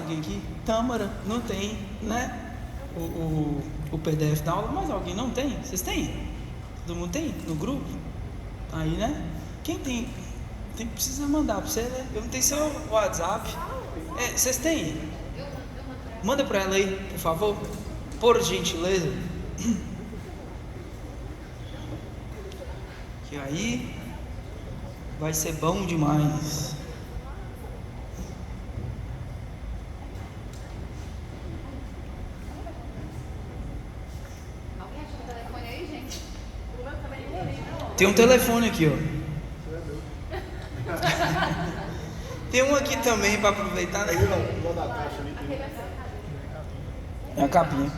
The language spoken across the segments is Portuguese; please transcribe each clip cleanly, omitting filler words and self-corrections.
alguém aqui? Tâmara, não tem, né? O PDF da aula, mas alguém não tem? Vocês têm? Todo mundo tem? No grupo? Aí, né? Quem tem precisa mandar para você, né? Eu não tenho seu WhatsApp. Vocês têm? Manda para ela aí, por favor. Por gentileza. Que aí vai ser bom demais. Alguém achou o telefone aí, gente? Tem um telefone aqui, ó. Tem um aqui também para aproveitar, né? É a capinha.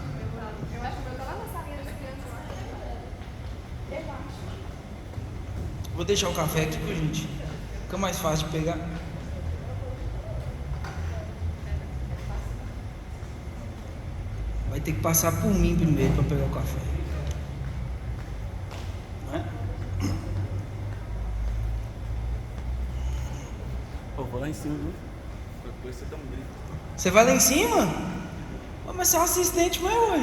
Eu acho que o meu tá lá na salinha das crianças lá. Eu acho. Vou deixar o café aqui, gente. Fica mais fácil de pegar. Vai ter que passar por mim primeiro para pegar o café. Não é? Vou lá em cima, viu? Depois você dá um grito. Você vai lá em cima? Mas você é um assistente meu, ué.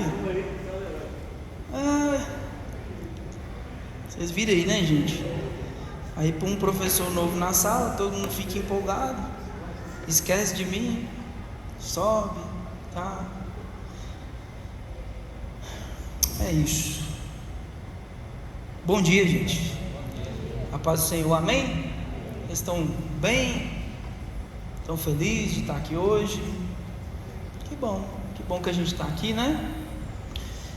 Vocês viram aí, né, gente? Aí põe um professor novo na sala, todo mundo fica empolgado, esquece de mim, sobe, tá? É isso. Bom dia, gente. A paz do Senhor, amém? Vocês estão bem? Estão felizes de estar aqui hoje? Que bom que a gente está aqui, né?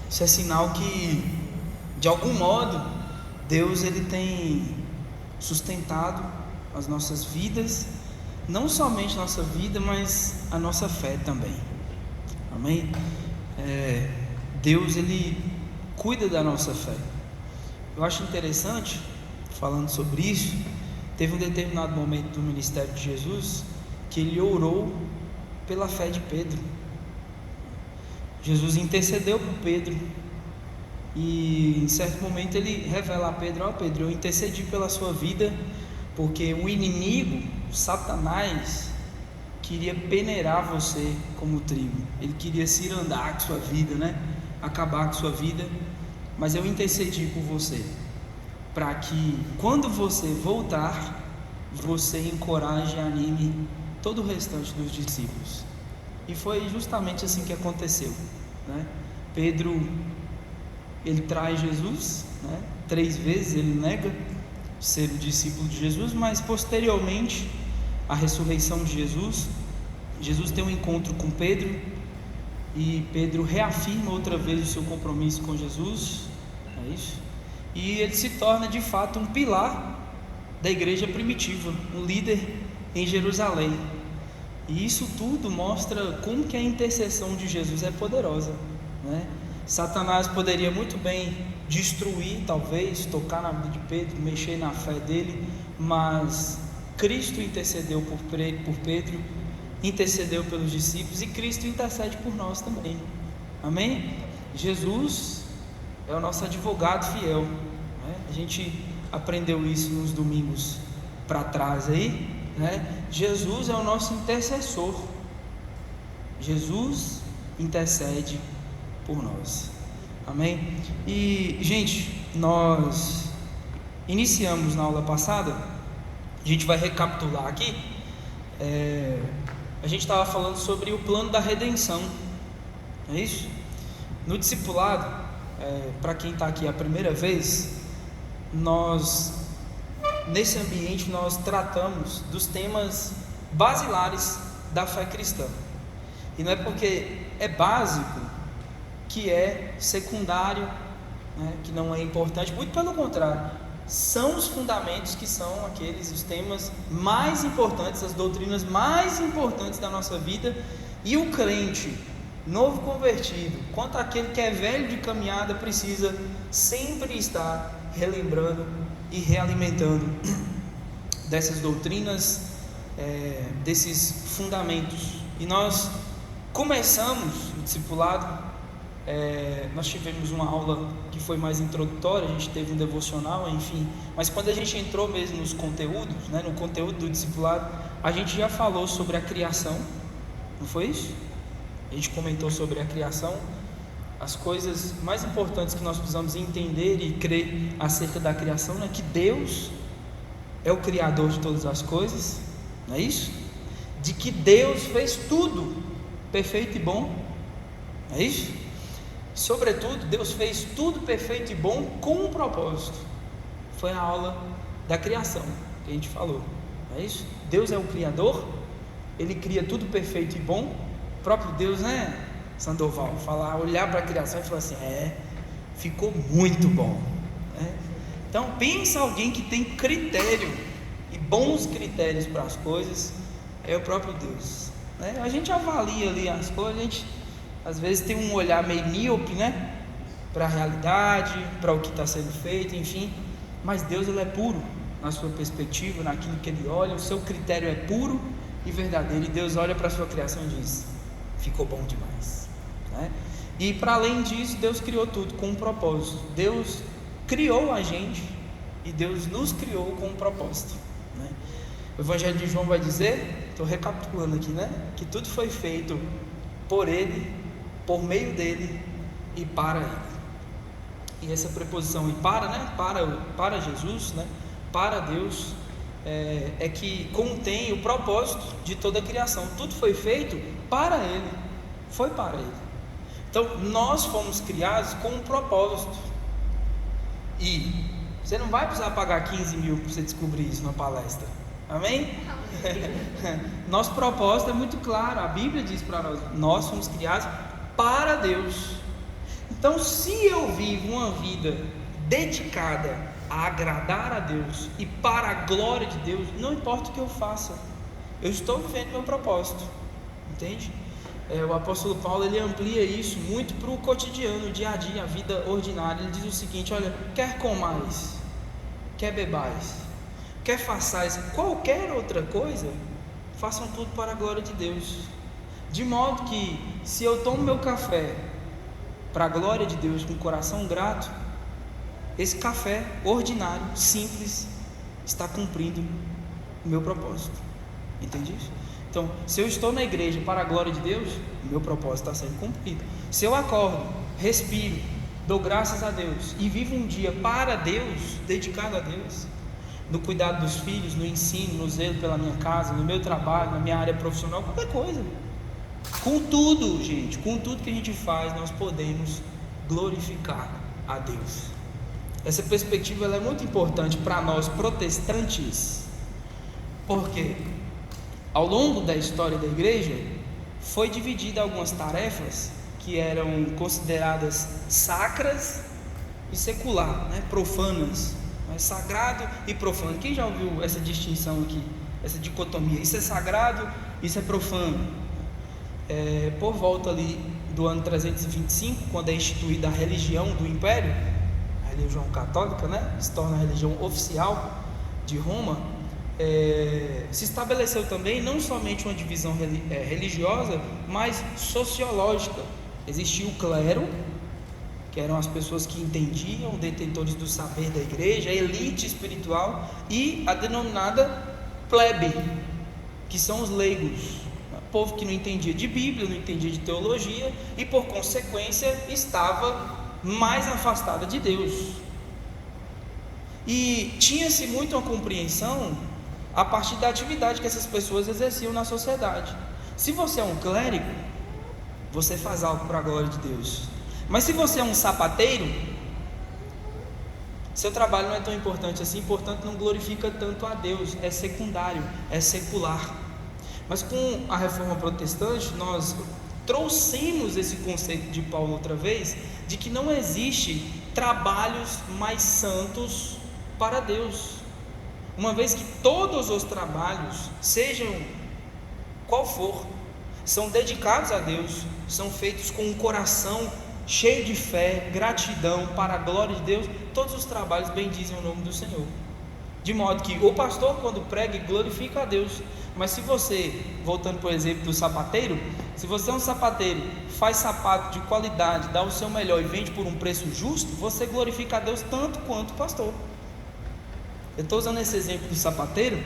Isso é sinal que, de algum modo, Deus ele tem sustentado as nossas vidas, não somente a nossa vida, mas a nossa fé também. Amém? Deus ele cuida da nossa fé. Eu acho interessante, falando sobre isso, teve um determinado momento do ministério de Jesus que ele orou pela fé de Pedro. Jesus intercedeu por Pedro e em certo momento ele revela a Pedro: ó Pedro, eu intercedi pela sua vida porque o inimigo, Satanás, queria peneirar você como trigo. Ele queria cirandar com sua vida, né? Acabar com sua vida, mas eu intercedi por você para que quando você voltar, você encoraje e anime todo o restante dos discípulos. E foi justamente assim que aconteceu, né? Pedro, ele traz Jesus, né? 3 vezes ele nega ser o discípulo de Jesus, mas posteriormente à ressurreição de Jesus, Jesus tem um encontro com Pedro e Pedro reafirma outra vez o seu compromisso com Jesus, é isso? E ele se torna de fato um pilar da igreja primitiva, um líder em Jerusalém. E isso tudo mostra como que a intercessão de Jesus é poderosa, né? Satanás poderia muito bem destruir, talvez, tocar na vida de Pedro, mexer na fé dele, mas Cristo intercedeu por Pedro, intercedeu pelos discípulos e Cristo intercede por nós também, amém? Jesus é o nosso advogado fiel, né? A gente aprendeu isso nos domingos para trás aí, né? Jesus é o nosso intercessor. Jesus intercede por nós, amém? E gente, nós iniciamos na aula passada, a gente vai recapitular aqui. A gente estava falando sobre o plano da redenção, é isso? No discipulado, para quem está aqui a primeira vez, nesse ambiente nós tratamos dos temas basilares da fé cristã, e não é porque é básico que é secundário, né, que não é importante, muito pelo contrário, são os fundamentos que são os temas mais importantes, as doutrinas mais importantes da nossa vida, e o crente novo convertido, quanto aquele que é velho de caminhada, precisa sempre estar relembrando e realimentando dessas doutrinas, desses fundamentos. E nós começamos o discipulado, nós tivemos uma aula que foi mais introdutória, a gente teve um devocional, enfim, mas quando a gente entrou mesmo nos conteúdos, né, no conteúdo do discipulado, a gente já falou sobre a criação, Não foi isso? A gente comentou sobre a criação. As coisas mais importantes que nós precisamos entender e crer acerca da criação é que Deus é o Criador de todas as coisas, não é isso? De que Deus fez tudo perfeito e bom, não é isso? Sobretudo, Deus fez tudo perfeito e bom com um propósito. Foi a aula da criação que a gente falou, não é isso? Deus é o Criador, Ele cria tudo perfeito e bom. O próprio Deus, né, Sandoval, olhar para a criação e falar assim: ficou muito bom, né? Então pensa alguém que tem critério e bons critérios para as coisas, é o próprio Deus, né? A gente avalia ali as coisas, a gente às vezes tem um olhar meio míope, né, para a realidade, para o que está sendo feito, enfim, mas Deus, Ele é puro na sua perspectiva, naquilo que Ele olha, o seu critério é puro e verdadeiro, e Deus olha para a sua criação e diz: ficou bom demais, né? E para além disso, Deus criou tudo com um propósito. Deus criou a gente e Deus nos criou com um propósito, né? O Evangelho de João vai dizer, estou recapitulando aqui, né, que tudo foi feito por Ele, por meio dEle e para Ele. E essa preposição "e para", né, para Jesus, né, para Deus, é que contém o propósito de toda a criação. Tudo foi feito para Ele, foi para Ele. Então nós fomos criados com um propósito, e você não vai precisar pagar 15 mil para você descobrir isso numa palestra, amém? Nosso propósito é muito claro, a Bíblia diz para nós fomos criados para Deus. Então, se eu vivo uma vida dedicada a agradar a Deus e para a glória de Deus, não importa o que eu faça, eu estou vivendo meu propósito, entende? O apóstolo Paulo, ele amplia isso muito para o cotidiano, o dia a dia, a vida ordinária. Ele diz o seguinte: olha, quer comais, quer bebais, quer façais qualquer outra coisa, façam tudo para a glória de Deus. De modo que, se eu tomo meu café para a glória de Deus com o coração grato, esse café ordinário, simples, está cumprindo o meu propósito, entende isso? Então, se eu estou na igreja para a glória de Deus, o meu propósito está sendo cumprido. Se eu acordo, respiro, dou graças a Deus e vivo um dia para Deus, dedicado a Deus, no cuidado dos filhos, no ensino, no zelo pela minha casa, no meu trabalho, na minha área profissional, qualquer coisa, com tudo, gente, com tudo que a gente faz, nós podemos glorificar a Deus. Essa perspectiva, ela é muito importante para nós protestantes, porque ao longo da história da igreja foi dividida algumas tarefas que eram consideradas sacras e secular, né? Profanas, né? Sagrado e profano. Quem já ouviu essa distinção aqui, essa dicotomia? Isso é sagrado, isso é profano. Por volta ali do ano 325, quando é instituída a religião do Império, a religião católica, né? Se torna a religião oficial de Roma. Se estabeleceu também não somente uma divisão religiosa, mas sociológica. Existia o clero, que eram as pessoas que entendiam, detentores do saber da igreja, a elite espiritual, e a denominada plebe, que são os leigos, o povo que não entendia de Bíblia, não entendia de teologia e por consequência estava mais afastada de Deus. E tinha-se muito uma compreensão a partir da atividade que essas pessoas exerciam na sociedade. Se você é um clérigo, você faz algo para a glória de Deus. Mas se você é um sapateiro, seu trabalho não é tão importante assim, portanto não glorifica tanto a Deus, é secundário, é secular. Mas com a reforma protestante, nós trouxemos esse conceito de Paulo outra vez, de que não existe trabalhos mais santos para Deus, uma vez que todos os trabalhos, sejam qual for, são dedicados a Deus, são feitos com um coração cheio de fé, gratidão para a glória de Deus. Todos os trabalhos bendizem o nome do Senhor, de modo que o pastor, quando prega, glorifica a Deus. Mas se você, voltando para o exemplo do sapateiro, se você é um sapateiro, faz sapato de qualidade, dá o seu melhor e vende por um preço justo, você glorifica a Deus tanto quanto o pastor. Eu estou usando esse exemplo do sapateiro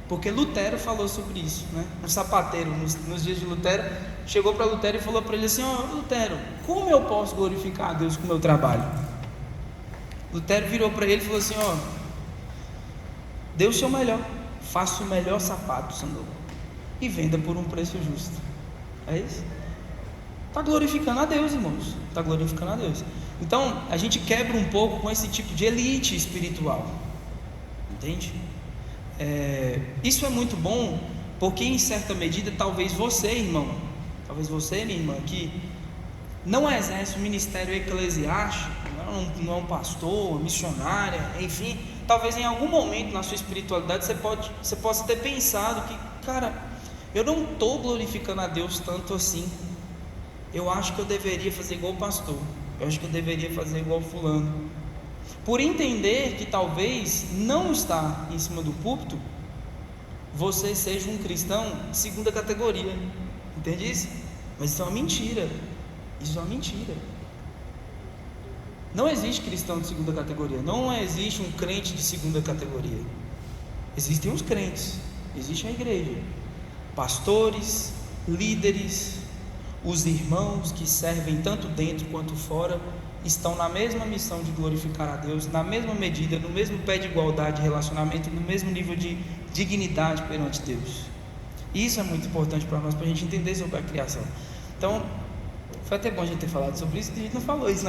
Porque Lutero falou sobre isso, né? Um sapateiro, nos dias de Lutero, chegou para Lutero e falou para ele assim: ó, Lutero, como eu posso glorificar a Deus com o meu trabalho? Lutero virou para ele e falou assim: ó, dê o seu melhor, faça o melhor sapato, sandália, e venda por um preço justo. É isso? Está glorificando a Deus, irmãos. Está glorificando a Deus. Então, a gente quebra um pouco com esse tipo de elite espiritual. Entende? Isso é muito bom, porque em certa medida, talvez você, irmão, talvez você, minha irmã, que não exerce o ministério eclesiástico, não é um pastor, missionária, enfim, talvez em algum momento na sua espiritualidade você possa ter pensado que, cara, eu não estou glorificando a Deus tanto assim. Eu acho que eu deveria fazer igual o pastor, eu acho que eu deveria fazer igual o fulano. Por entender que talvez não estar em cima do púlpito, você seja um cristão de segunda categoria. Entende isso? Mas isso é uma mentira. Isso é uma mentira. Não existe cristão de segunda categoria. Não existe um crente de segunda categoria. Existem os crentes, existe a igreja, pastores, líderes, os irmãos que servem tanto dentro quanto fora, estão na mesma missão de glorificar a Deus, na mesma medida, no mesmo pé de igualdade de relacionamento, no mesmo nível de dignidade perante Deus. Isso é muito importante para nós, para a gente entender sobre a criação. Então, foi até bom a gente ter falado sobre isso, a gente não falou isso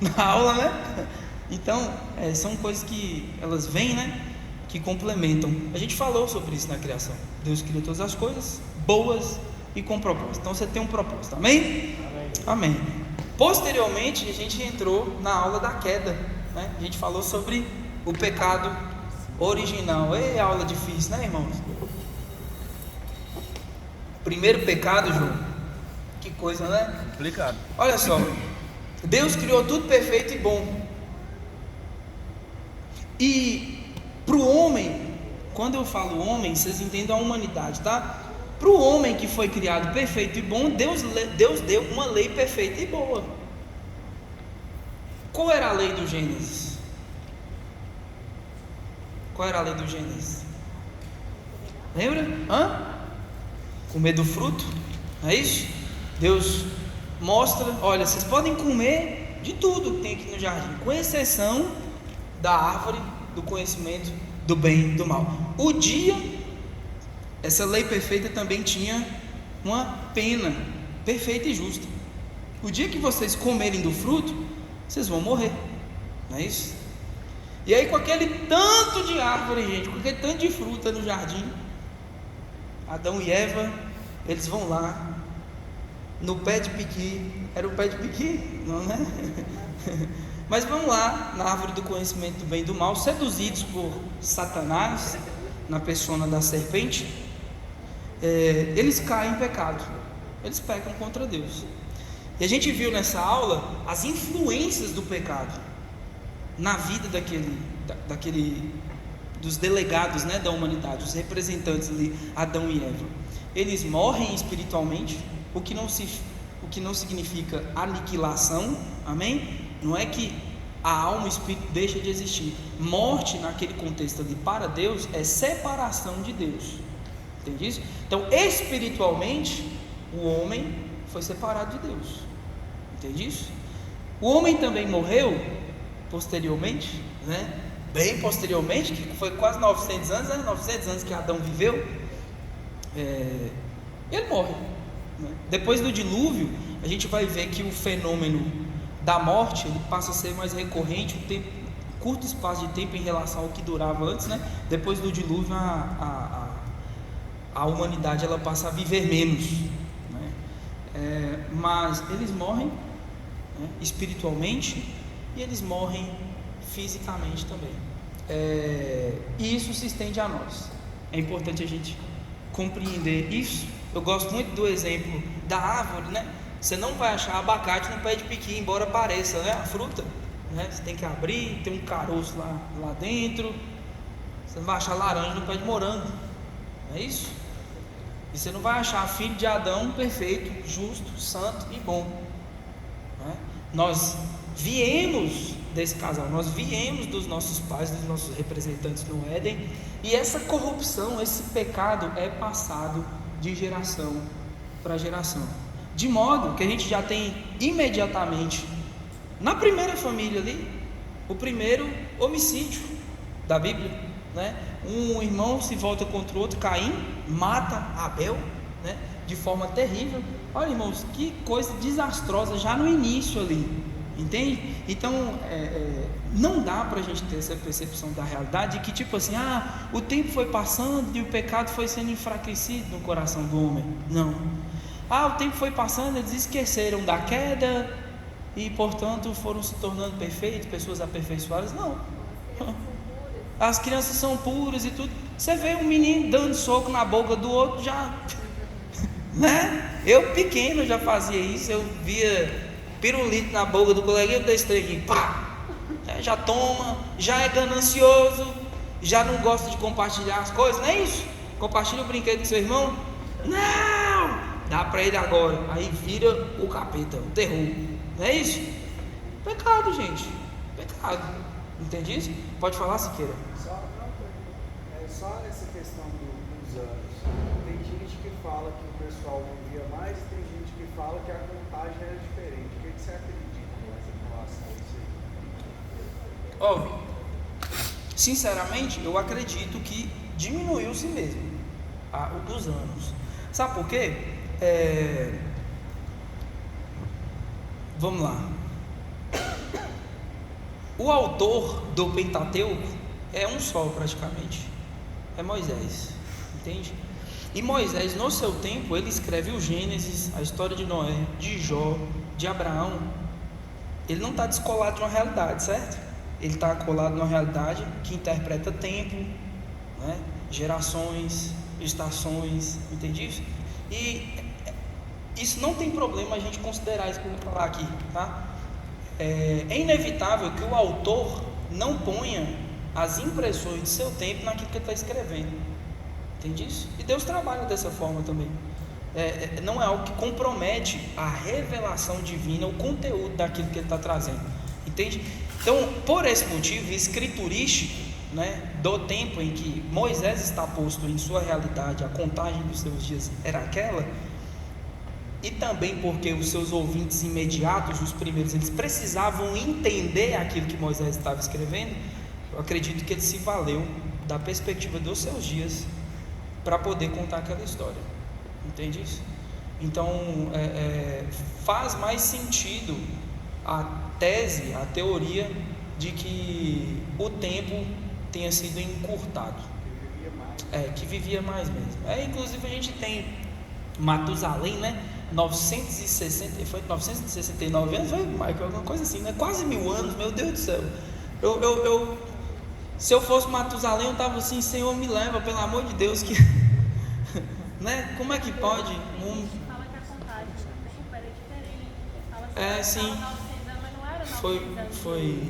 na aula, né? Então, são coisas que elas vêm, né? Que complementam. A gente falou sobre isso na criação. Deus criou todas as coisas boas e com propósito. Então você tem um propósito, amém? Amém. Posteriormente a gente entrou na aula da queda, né? A gente falou sobre o pecado original. É aula difícil, né, irmãos? Primeiro pecado, João. Que coisa, né? Complicado. Olha só, Deus criou tudo perfeito e bom. E para o homem, quando eu falo homem, vocês entendem a humanidade, tá? Para o homem que foi criado perfeito e bom, Deus deu uma lei perfeita e boa. Qual era a lei do Gênesis? Qual era a lei do Gênesis? Lembra? Comer do fruto, não é isso? Deus mostra, olha, vocês podem comer de tudo que tem aqui no jardim, com exceção da árvore do conhecimento do bem e do mal. Essa lei perfeita também tinha uma pena perfeita e justa. O dia que vocês comerem do fruto, vocês vão morrer, não é isso? E aí, com aquele tanto de árvore, gente, com aquele tanto de fruta no jardim, Adão e Eva, eles vão lá no pé de piqui. Era o pé de piqui? Não, né? Mas vão lá na árvore do conhecimento do bem e do mal, seduzidos por Satanás, na persona da serpente. Eles caem em pecado, eles pecam contra Deus. E a gente viu nessa aula as influências do pecado na vida dos delegados, né, da humanidade, os representantes ali, Adão e Eva. Eles morrem espiritualmente, o que não significa aniquilação, amém? Não é que a alma e o espírito deixa de existir. Morte naquele contexto ali para Deus é separação de Deus. Entende isso? Então, espiritualmente, o homem foi separado de Deus. Entende isso? O homem também morreu posteriormente, né? Bem posteriormente, que foi quase 900 anos, né? 900 anos que Adão viveu. Ele morre, né? Depois do dilúvio, a gente vai ver que o fenômeno da morte ele passa a ser mais recorrente, curto espaço de tempo em relação ao que durava antes, né? Depois do dilúvio, a humanidade ela passa a viver menos, né? Mas eles morrem, né, espiritualmente, e eles morrem fisicamente também. E isso se estende a nós. É importante a gente compreender isso. Eu gosto muito do exemplo da árvore, né? Você não vai achar abacate no pé de piqui, embora pareça, né, a fruta, né? Você tem que abrir, tem um caroço lá dentro. Você não vai achar laranja no pé de morango, não é isso? E você não vai achar filho de Adão perfeito, justo, santo e bom, né? Nós viemos desse casal, nós viemos dos nossos pais, dos nossos representantes no Éden, e essa corrupção, esse pecado é passado de geração para geração, de modo que a gente já tem imediatamente, na primeira família ali, o primeiro homicídio da Bíblia, né? Um irmão se volta contra o outro, Caim mata Abel, né? De forma terrível. Olha, irmãos, que coisa desastrosa já no início ali, entende? Então, não dá para a gente ter essa percepção da realidade, de que tipo assim, o tempo foi passando e o pecado foi sendo enfraquecido no coração do homem. Não. O tempo foi passando, eles esqueceram da queda e, portanto, foram se tornando perfeitos, pessoas aperfeiçoadas. Não. As crianças são puras e tudo. Você vê um menino dando soco na boca do outro, já... né? Eu pequeno já fazia isso. Eu via pirulito na boca do coleguinha desse trem aqui, pá! Já toma, já é ganancioso, já não gosta de compartilhar as coisas, não é isso? Compartilha o brinquedo com seu irmão? Não! Dá para ele agora. Aí vira o capeta, o terror. Não é isso? Pecado, gente. Pecado. Entende isso? Pode falar, Siqueira. Só essa questão dos anos. Tem gente que fala que o pessoal vivia mais e tem gente que fala que a contagem era diferente. O que você acredita com essa relação? Sinceramente, eu acredito que diminuiu-se mesmo os anos. Sabe por quê? Vamos lá. O autor do Pentateuco é um só praticamente, é Moisés, entende? E Moisés, no seu tempo, ele escreve o Gênesis, a história de Noé, de Jó, de Abraão. Ele não está descolado de uma realidade, certo? Ele está colado numa realidade que interpreta tempo, né? Gerações, estações, entende isso? E isso não tem problema a gente considerar isso que eu vou falar aqui, tá? É inevitável que o autor não ponha as impressões de seu tempo naquilo que ele está escrevendo, entende isso? E Deus trabalha dessa forma também. Não é algo que compromete a revelação divina, o conteúdo daquilo que ele está trazendo, entende? Então, por esse motivo escriturístico, né, do tempo em que Moisés está posto em sua realidade, a contagem dos seus dias era aquela, e também porque os seus ouvintes imediatos, os primeiros, eles precisavam entender aquilo que Moisés estava escrevendo. Eu acredito que ele se valeu da perspectiva dos seus dias para poder contar aquela história, entende isso? Então faz mais sentido a tese, a teoria de que o tempo tenha sido encurtado, que vivia mais mesmo. Inclusive a gente tem Matusalém, né? 969 anos, foi, Michael, alguma coisa assim, né? Quase 1000 anos, meu Deus do céu. Se eu fosse Matusalém, eu estava assim, Senhor, me leva, pelo amor de Deus, que né? Como é que pode? Fala que a contagem do tempo era diferente. Fala assim, sim. 900 anos, mas não era 900 anos. Foi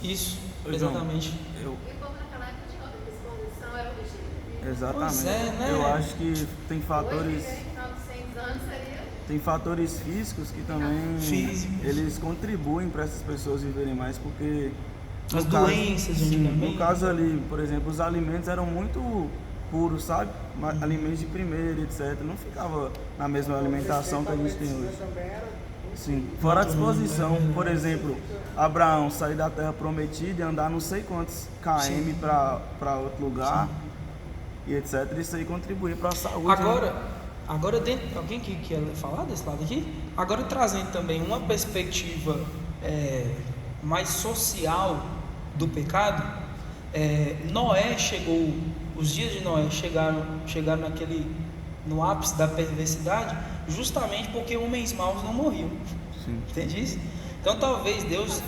isso, exatamente. E o povo naquela época tinha outra disposição, era o vestido. Exatamente. Pois é, né? Eu acho que tem fatores. Hoje, 900 anos seria... Tem fatores físicos que também eles contribuem para essas pessoas viverem mais, porque As doenças, no caso ali, por exemplo, os alimentos eram muito puros, sabe? Alimentos de primeira, etc. Não ficava na mesma alimentação que a gente tem hoje. Sim. Fora a disposição, por exemplo, Abraão sair da terra prometida e andar não sei quantos km para outro lugar, e etc. Isso aí contribui para a saúde. Agora dentro, alguém que quer falar desse lado aqui? Agora trazendo também uma perspectiva mais social do pecado, Noé chegou, os dias de Noé chegaram no ápice da perversidade, justamente porque homens maus não morriam. Sim. Entende isso? Então talvez Deus,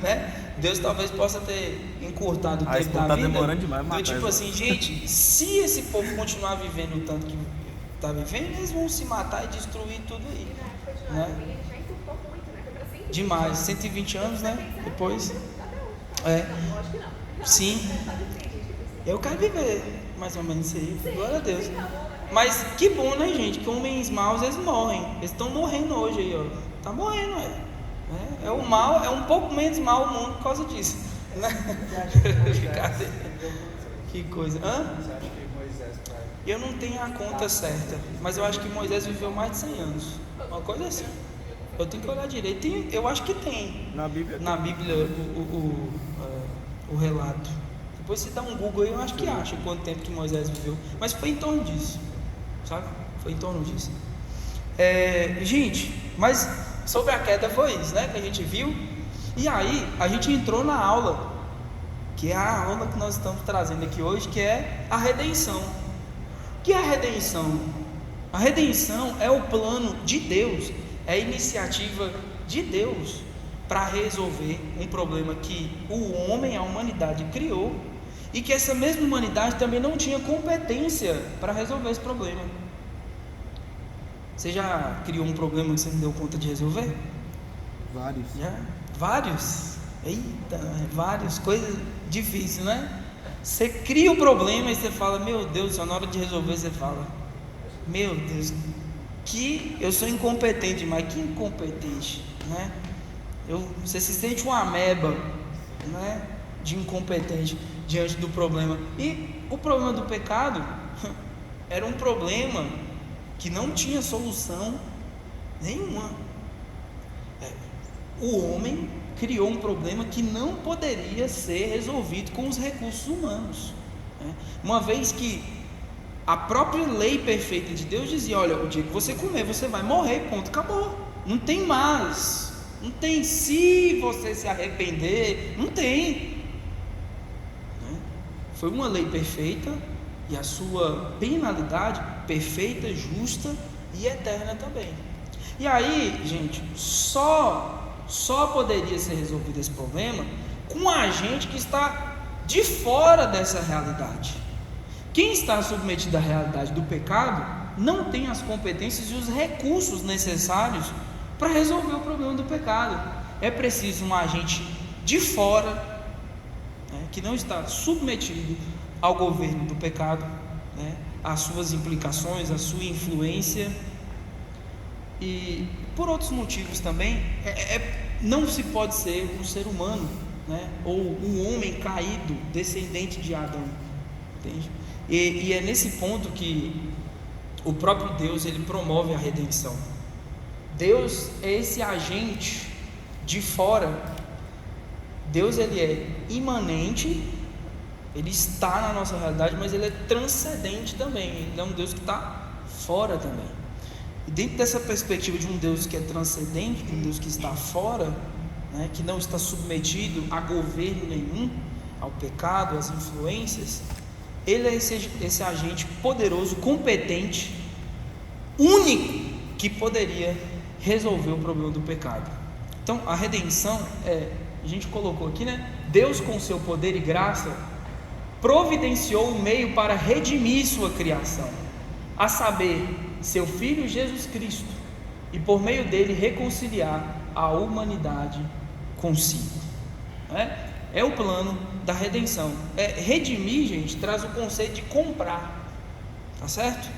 né? Deus talvez possa ter encurtado o tempo da vida. Demorando demais, então, tipo assim, gente, se esse povo continuar vivendo o tanto que está vivendo, eles vão se matar e destruir tudo aí. Né? Já encurtou muito, né? Foi pra 120 Demais, 120 anos, né? Depois. Acho que não. Sim. Eu quero viver mais ou menos isso aí, glória a Deus. Mas que bom, né, gente? Que homens maus, eles morrem. Eles estão morrendo hoje aí, ó. Tá morrendo, É o mal, é um pouco menos mal o mundo por causa disso. Né? Você acha que Moisés viveu quantos anos? Que coisa. Hã? Você acha que Moisés Eu não tenho a conta certa, mas eu acho que Moisés viveu mais de 100 anos. Uma coisa assim. Eu tenho que olhar direito. Eu acho que tem Na Bíblia. na Bíblia o relato. Depois você dá um Google aí, eu acho que acha quanto tempo que Moisés viveu. Mas foi em torno disso, sabe? Foi em torno disso. Gente, mas sobre a queda foi isso, né? Que a gente viu. E aí a gente entrou na aula, que é a aula que nós estamos trazendo aqui hoje, que é a redenção. O que é a redenção? A redenção é o plano de Deus, é a iniciativa de Deus para resolver um problema que o homem, a humanidade, criou, e que essa mesma humanidade também não tinha competência para resolver esse problema. Você já criou um problema que você não deu conta de resolver? Vários. Já? Vários? Eita, várias coisas difíceis, né? Você cria o problema e você fala, meu Deus, só na hora de resolver você fala, meu Deus, que eu sou incompetente, mas que incompetente, né? Você se sente uma ameba, né? De incompetente diante do problema. E o problema do pecado era um problema que não tinha solução nenhuma. O homem criou um problema que não poderia ser resolvido com os recursos humanos, né? Uma vez que a própria lei perfeita de Deus dizia, olha, o dia que você comer, você vai morrer, ponto, acabou, não tem mais, não tem, se você se arrepender, não tem, né? Foi uma lei perfeita e a sua penalidade perfeita, justa e eterna também. E aí, gente, só poderia ser resolvido esse problema com a gente que está de fora dessa realidade. Quem está submetido à realidade do pecado não tem as competências e os recursos necessários para resolver o problema do pecado. É preciso um agente de fora, né, que não está submetido ao governo do pecado, né, às suas implicações, à sua influência, e por outros motivos também. Não se pode ser um ser humano, né, ou um homem caído, descendente de Adão, entende? E é nesse ponto que o próprio Deus, ele promove a redenção. Deus é esse agente de fora. Deus, ele é imanente, ele está na nossa realidade, mas ele é transcendente também. Ele é um Deus que está fora também. E dentro dessa perspectiva de um Deus que é transcendente, de um Deus que está fora, né, que não está submetido a governo nenhum, ao pecado, às influências, ele é esse agente poderoso, competente, único, que poderia resolver o problema do pecado. Então a redenção a gente colocou aqui, né? Deus, com seu poder e graça, providenciou um meio para redimir sua criação, a saber, seu Filho Jesus Cristo, e por meio dele reconciliar a humanidade consigo. É o plano da redenção. Redimir, gente, traz o conceito de comprar, tá certo?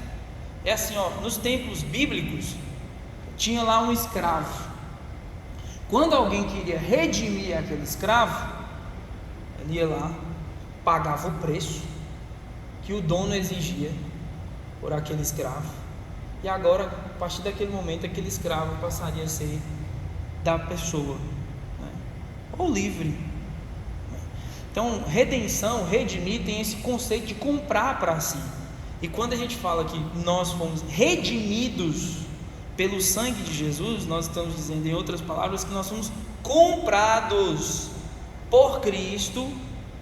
É assim, ó, nos tempos bíblicos tinha lá um escravo. Quando alguém queria redimir aquele escravo, ele ia lá, pagava o preço que o dono exigia por aquele escravo, e agora, a partir daquele momento, aquele escravo passaria a ser da pessoa, né? Ou livre. Então, redenção, redimir, tem esse conceito de comprar para si. E quando a gente fala que nós fomos redimidos pelo sangue de Jesus, nós estamos dizendo, em outras palavras, que nós fomos comprados por Cristo,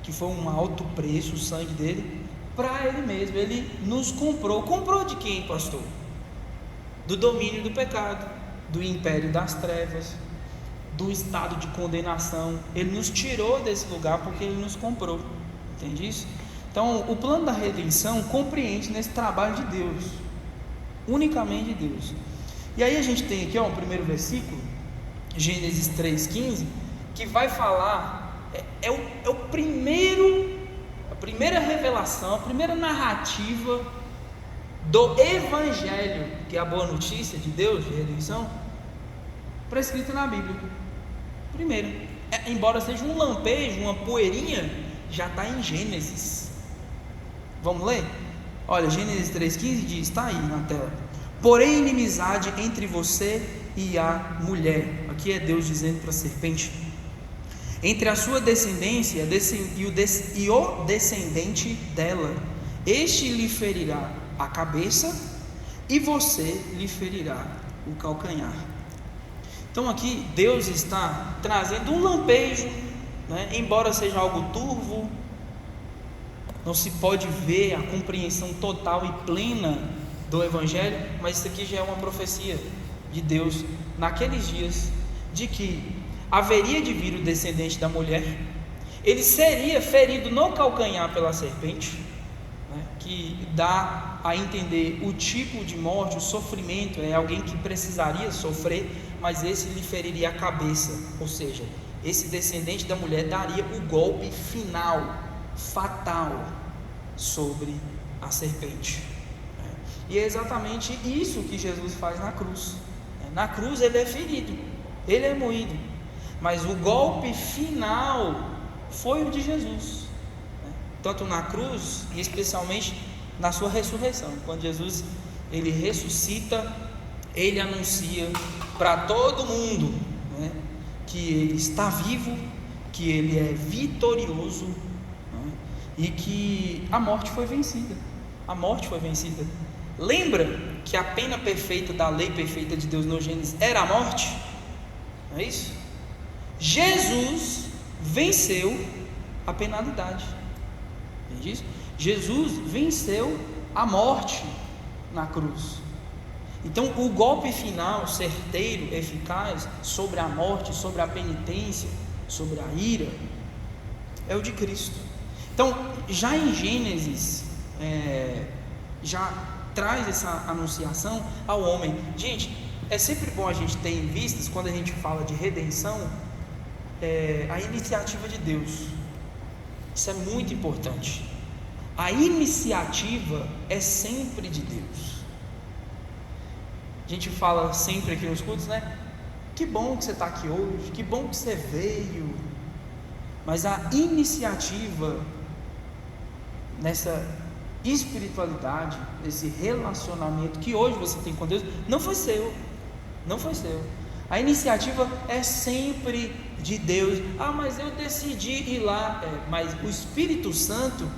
que foi um alto preço, o sangue dele, para Ele mesmo. Ele nos comprou. Comprou de quem, pastor? Do domínio do pecado, do império das trevas, do estado de condenação. Ele nos tirou desse lugar porque Ele nos comprou. Entende isso? Então, o plano da redenção compreende nesse trabalho de Deus, unicamente de Deus. E aí a gente tem aqui, ó, o primeiro versículo, Gênesis 3,15, que vai falar, a primeira revelação, a primeira narrativa do Evangelho, que é a boa notícia de Deus, de redenção, prescrita na Bíblia. Primeiro, embora seja um lampejo, uma poeirinha, já está em Gênesis. Vamos ler? Olha, Gênesis 3,15 diz, está aí na tela: porém inimizade entre você e a mulher. Aqui é Deus dizendo para a serpente: entre a sua descendência e o descendente dela, este lhe ferirá a cabeça e você lhe ferirá o calcanhar. Então aqui Deus está trazendo um lampejo, né? Embora seja algo turvo, não se pode ver a compreensão total e plena do Evangelho, mas isso aqui já é uma profecia de Deus naqueles dias, de que haveria de vir o descendente da mulher, ele seria ferido no calcanhar pela serpente, né, que dá a entender o tipo de morte, o sofrimento, é alguém que precisaria sofrer, mas esse lhe feriria a cabeça, ou seja, esse descendente da mulher daria o golpe final, fatal, sobre a serpente. E é exatamente isso que Jesus faz na cruz. Na cruz ele é ferido, ele é moído, mas o golpe final foi o de Jesus, tanto na cruz e especialmente na sua ressurreição. Quando Jesus ele ressuscita, ele anuncia para todo mundo, né, que ele está vivo, que ele é vitorioso, né, e que a morte foi vencida. A morte foi vencida. Lembra que a pena perfeita da lei perfeita de Deus no Gênesis era a morte? Não é isso? Jesus venceu a penalidade. Entende isso? Jesus venceu a morte na cruz. Então o golpe final, certeiro, eficaz sobre a morte, sobre a penitência, sobre a ira, é o de Cristo. Então já em Gênesis já traz essa anunciação ao homem. Gente, é sempre bom a gente ter em vistas, quando a gente fala de redenção, a iniciativa de Deus. Isso é muito importante. A iniciativa é sempre de Deus. A gente fala sempre aqui nos cultos, né? Que bom que você está aqui hoje, que bom que você veio. Mas a iniciativa nessa espiritualidade, nesse relacionamento que hoje você tem com Deus, não foi seu. Não foi seu. A iniciativa é sempre de Deus. Ah, mas eu decidi ir lá. Mas o Espírito Santo,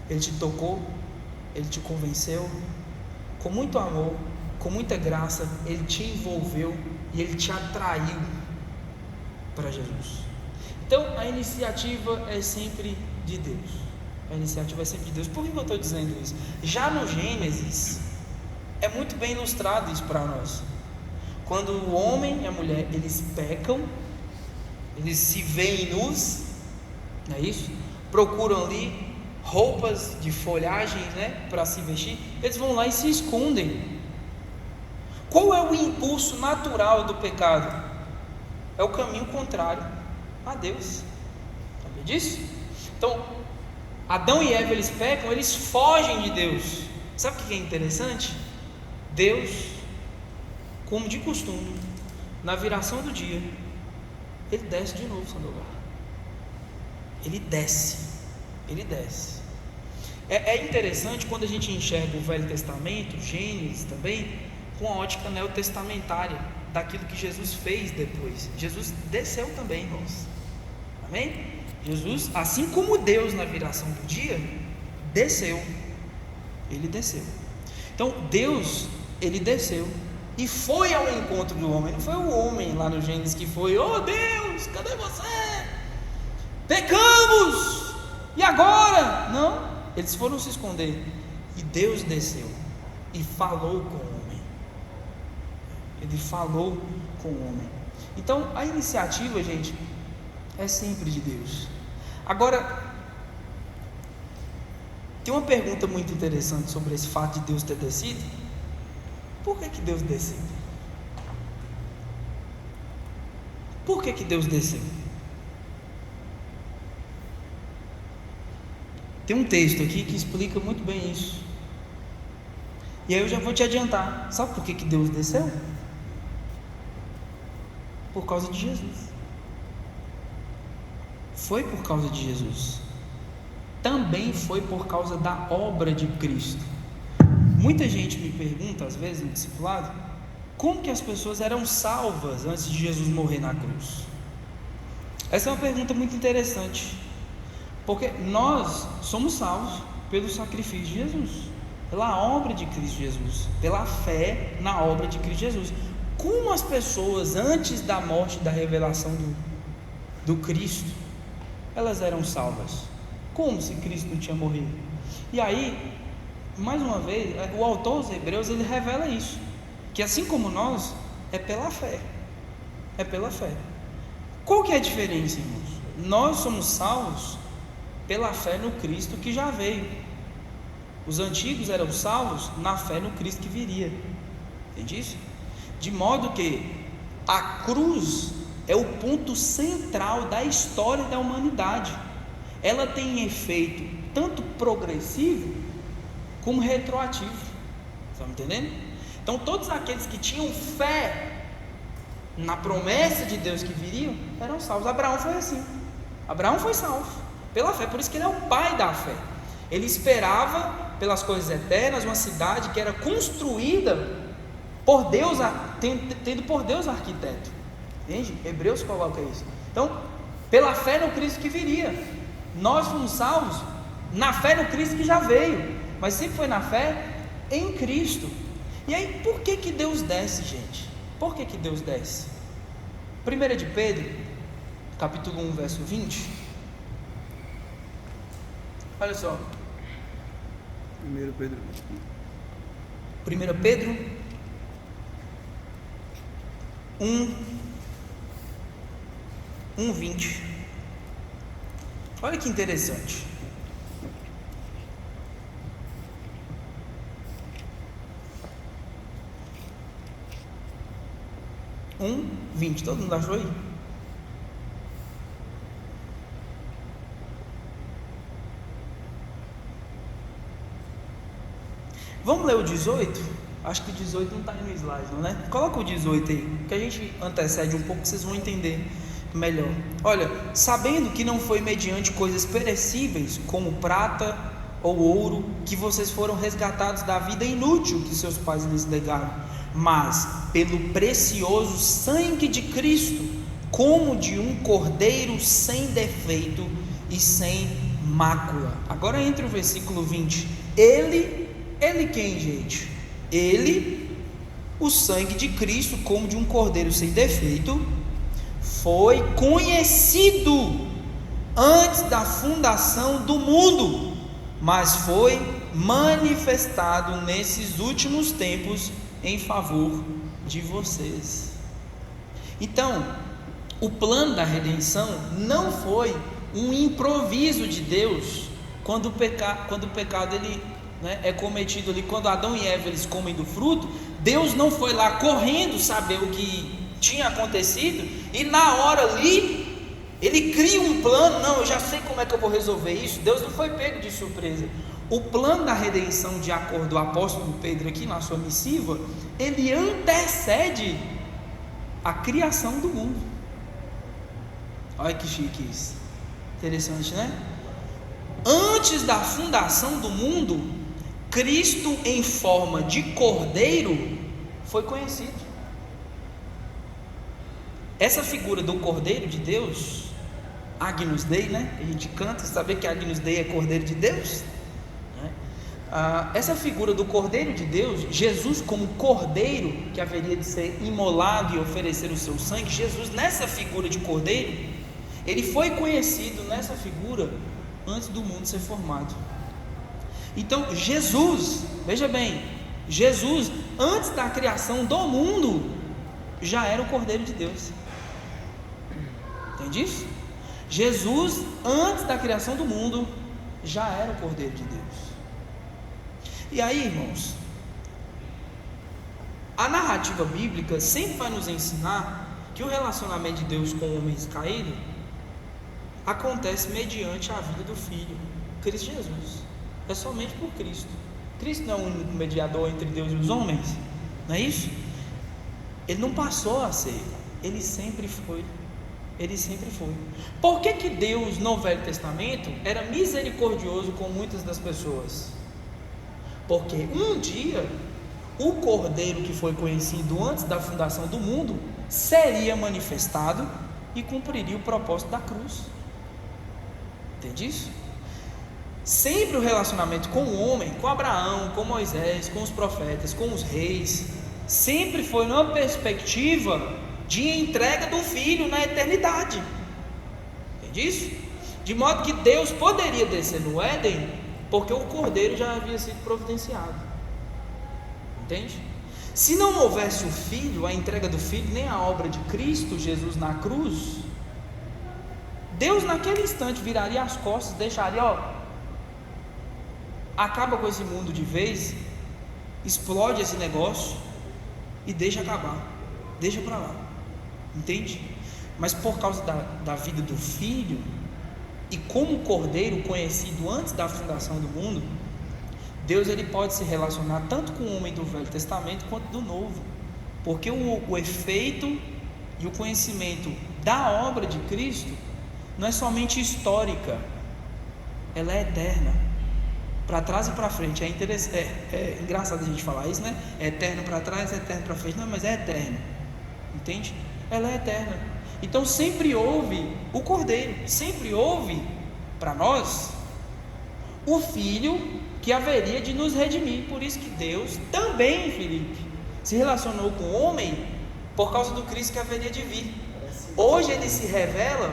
ele te tocou, ele te convenceu, com muito amor, com muita graça, ele te envolveu e ele te atraiu para Jesus. Então a iniciativa é sempre de Deus. A iniciativa é sempre de Deus. Por que eu estou dizendo isso? Já no Gênesis é muito bem ilustrado isso para nós. Quando o homem e a mulher eles pecam, eles se veem nus, não é isso? Procuram ali roupas de folhagem, né, para se vestir. Eles vão lá e se escondem. Qual é o impulso natural do pecado? É o caminho contrário a Deus. Sabe disso? Então Adão e Eva eles pecam, eles fogem de Deus. Sabe o que é interessante? Deus, como de costume, na viração do dia, ele desce de novo sobre o lugar. Ele desce. É interessante quando a gente enxerga o Velho Testamento, Gênesis também, com a ótica neotestamentária daquilo que Jesus fez depois. Jesus desceu também, irmãos. Amém? Jesus, assim como Deus na viração do dia, desceu. Ele desceu. Então Deus, ele desceu e foi ao encontro do homem. Não foi o homem lá no Gênesis que foi: oh Deus, cadê você? Pecamos! E agora? Não, eles foram se esconder. E Deus desceu e falou com o homem. Ele falou com o homem. Então a iniciativa, gente, é sempre de Deus. Agora, tem uma pergunta muito interessante sobre esse fato de Deus ter descido. Por que Deus desceu? Por que Deus desceu? Tem um texto aqui que explica muito bem isso. E aí eu já vou te adiantar. Sabe por que Deus desceu? Por causa de Jesus. Foi por causa de Jesus. Também foi por causa da obra de Cristo. Muita gente me pergunta, às vezes, no discipulado, como que as pessoas eram salvas antes de Jesus morrer na cruz? Essa é uma pergunta muito interessante, porque nós somos salvos pelo sacrifício de Jesus, pela obra de Cristo Jesus, pela fé na obra de Cristo Jesus. Como as pessoas antes da morte e da revelação do Cristo, elas eram salvas? Como se Cristo não tinha morrido? E aí, mais uma vez, o autor aos Hebreus, ele revela isso, que assim como nós, é pela fé. É pela fé. Qual que é a diferença, irmãos? Nós somos salvos pela fé no Cristo que já veio. Os antigos eram salvos na fé no Cristo que viria. Entende isso? De modo que a cruz é o ponto central da história da humanidade. Ela tem efeito tanto progressivo como retroativo. Estão entendendo? Então todos aqueles que tinham fé na promessa de Deus que viriam, eram salvos. Abraão foi assim. Abraão foi salvo pela fé, por isso que ele é o pai da fé. Ele esperava pelas coisas eternas uma cidade que era construída por Deus, tendo por Deus arquiteto. Entende? Hebreus coloca isso. Então, pela fé no Cristo que viria. Nós fomos salvos na fé no Cristo que já veio, mas sempre foi na fé em Cristo. E aí, por que Deus desce, gente? Por que Deus desce? 1 de Pedro, capítulo 1, verso 20. Olha só. 1 Pedro. 1 Pedro 1:20. Olha que interessante. Todo mundo achou aí? Vamos ler o 18? Acho que o 18 não está aí no slide, não, né? Coloca o 18 aí, que a gente antecede um pouco, vocês vão entender melhor. Olha, sabendo que não foi mediante coisas perecíveis, como prata ou ouro, que vocês foram resgatados da vida inútil que seus pais lhes legaram, mas pelo precioso sangue de Cristo, como de um cordeiro sem defeito e sem mácula. Agora entra o versículo 20. Ele quem, gente? Ele, o sangue de Cristo, como de um cordeiro sem defeito, foi conhecido antes da fundação do mundo, mas foi manifestado nesses últimos tempos em favor de vocês. Então, o plano da redenção não foi um improviso de Deus quando o pecado é cometido ali, quando Adão e Eva eles comem do fruto. Deus não foi lá correndo saber o que tinha acontecido e na hora ali ele cria um plano. Não, eu já sei como é que eu vou resolver isso. Deus não foi pego de surpresa. O plano da redenção, de acordo com o apóstolo Pedro aqui na sua missiva, ele antecede a criação do mundo. Olha que chique isso. Interessante, né? Antes da fundação do mundo, Cristo em forma de cordeiro foi conhecido. Essa figura do cordeiro de Deus, Agnus Dei, né? A gente canta, saber que Agnus Dei é cordeiro de Deus, né? Essa figura do cordeiro de Deus, Jesus como cordeiro que haveria de ser imolado e oferecer o seu sangue, Jesus nessa figura de cordeiro, ele foi conhecido nessa figura antes do mundo ser formado. Então Jesus, veja bem, Jesus antes da criação do mundo já era o cordeiro de Deus. Entende isso? Jesus antes da criação do mundo já era o cordeiro de Deus. E aí, irmãos, a narrativa bíblica sempre vai nos ensinar que o relacionamento de Deus com homens caídos acontece mediante a vida do Filho, Cristo Jesus. É somente por Cristo. Cristo não é o único mediador entre Deus e os homens, não é isso? Ele não passou a ser. Ele sempre foi. Ele sempre foi. Por que Deus no Velho Testamento era misericordioso com muitas das pessoas? Porque um dia o Cordeiro que foi conhecido antes da fundação do mundo seria manifestado e cumpriria o propósito da cruz. Entende isso? Sempre o relacionamento com o homem, com Abraão, com Moisés, com os profetas, com os reis, sempre foi numa perspectiva de entrega do Filho na eternidade. Entende isso? De modo que Deus poderia descer no Éden, porque o Cordeiro já havia sido providenciado. Entende? Se não houvesse o Filho, a entrega do Filho, nem a obra de Cristo Jesus na cruz, Deus naquele instante viraria as costas, deixaria, acaba com esse mundo de vez, explode esse negócio e deixa acabar, deixa para lá. Entende? Mas por causa da vida do Filho, e como o Cordeiro conhecido antes da fundação do mundo, Deus ele pode se relacionar tanto com o homem do Velho Testamento quanto do Novo, porque o efeito e o conhecimento da obra de Cristo não é somente histórica, ela é eterna, para trás e para frente. É engraçado a gente falar isso, né? É eterno para trás, é eterno para frente, não, mas é eterno, entende? Ela é eterna. Então sempre houve o Cordeiro, sempre houve para nós o Filho que haveria de nos redimir. Por isso que Deus também, Felipe, se relacionou com o homem por causa do Cristo que haveria de vir. Hoje ele se revela,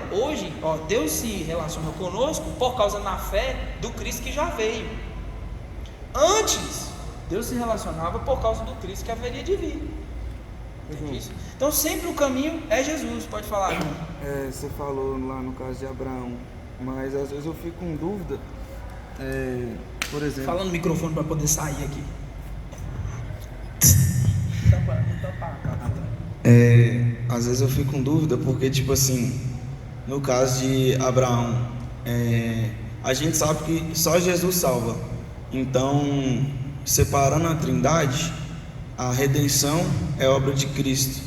Deus se relaciona conosco por causa da fé do Cristo que já veio. Antes, Deus se relacionava por causa do Cristo que haveria de vir. Entende isso? Então sempre o caminho é Jesus. Pode falar, irmão. Você falou lá no caso de Abraão, mas às vezes eu fico com dúvida, por exemplo... Fala no microfone para poder sair aqui. Às vezes eu fico com dúvida porque, tipo assim, no caso de Abraão, a gente sabe que só Jesus salva. Então, separando a Trindade, a redenção é obra de Cristo,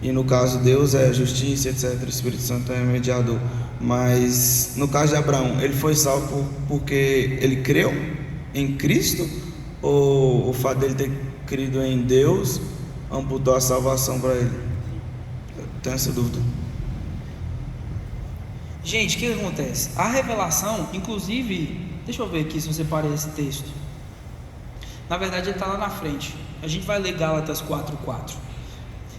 e no caso Deus é justiça, etc. O Espírito Santo é mediador. Mas no caso de Abraão, ele foi salvo porque ele creu em Cristo, ou o fato dele ter crido em Deus amputou a salvação para ele? Eu tenho essa dúvida. Gente, o que acontece? A revelação, inclusive, deixa eu ver aqui se eu separei esse texto. Na verdade ele está lá na frente. A gente vai ler Gálatas 4:4,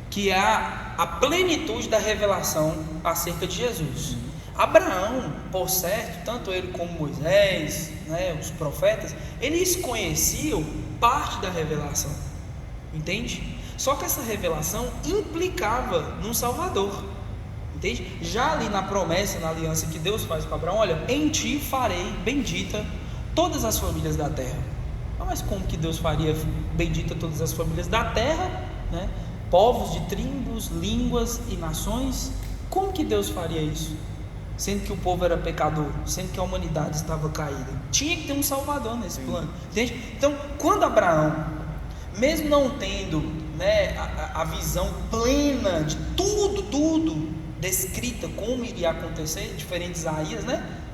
que é a plenitude da revelação acerca de Jesus. Abraão, por certo, tanto ele como Moisés, os profetas, eles conheciam parte da revelação, entende? Só que essa revelação implicava num Salvador, entende? Já ali na promessa, na aliança que Deus faz com Abraão, olha, em ti farei bendita todas as famílias da terra. Mas como que Deus faria bendita todas as famílias da terra, né? Povos de tribos, línguas e nações? Como que Deus faria isso? Sendo que o povo era pecador, sendo que a humanidade estava caída. Tinha que ter um Salvador nesse plano, entende? Então, quando Abraão, mesmo não tendo a visão plena de tudo descrita como iria acontecer, diferente de Isaías,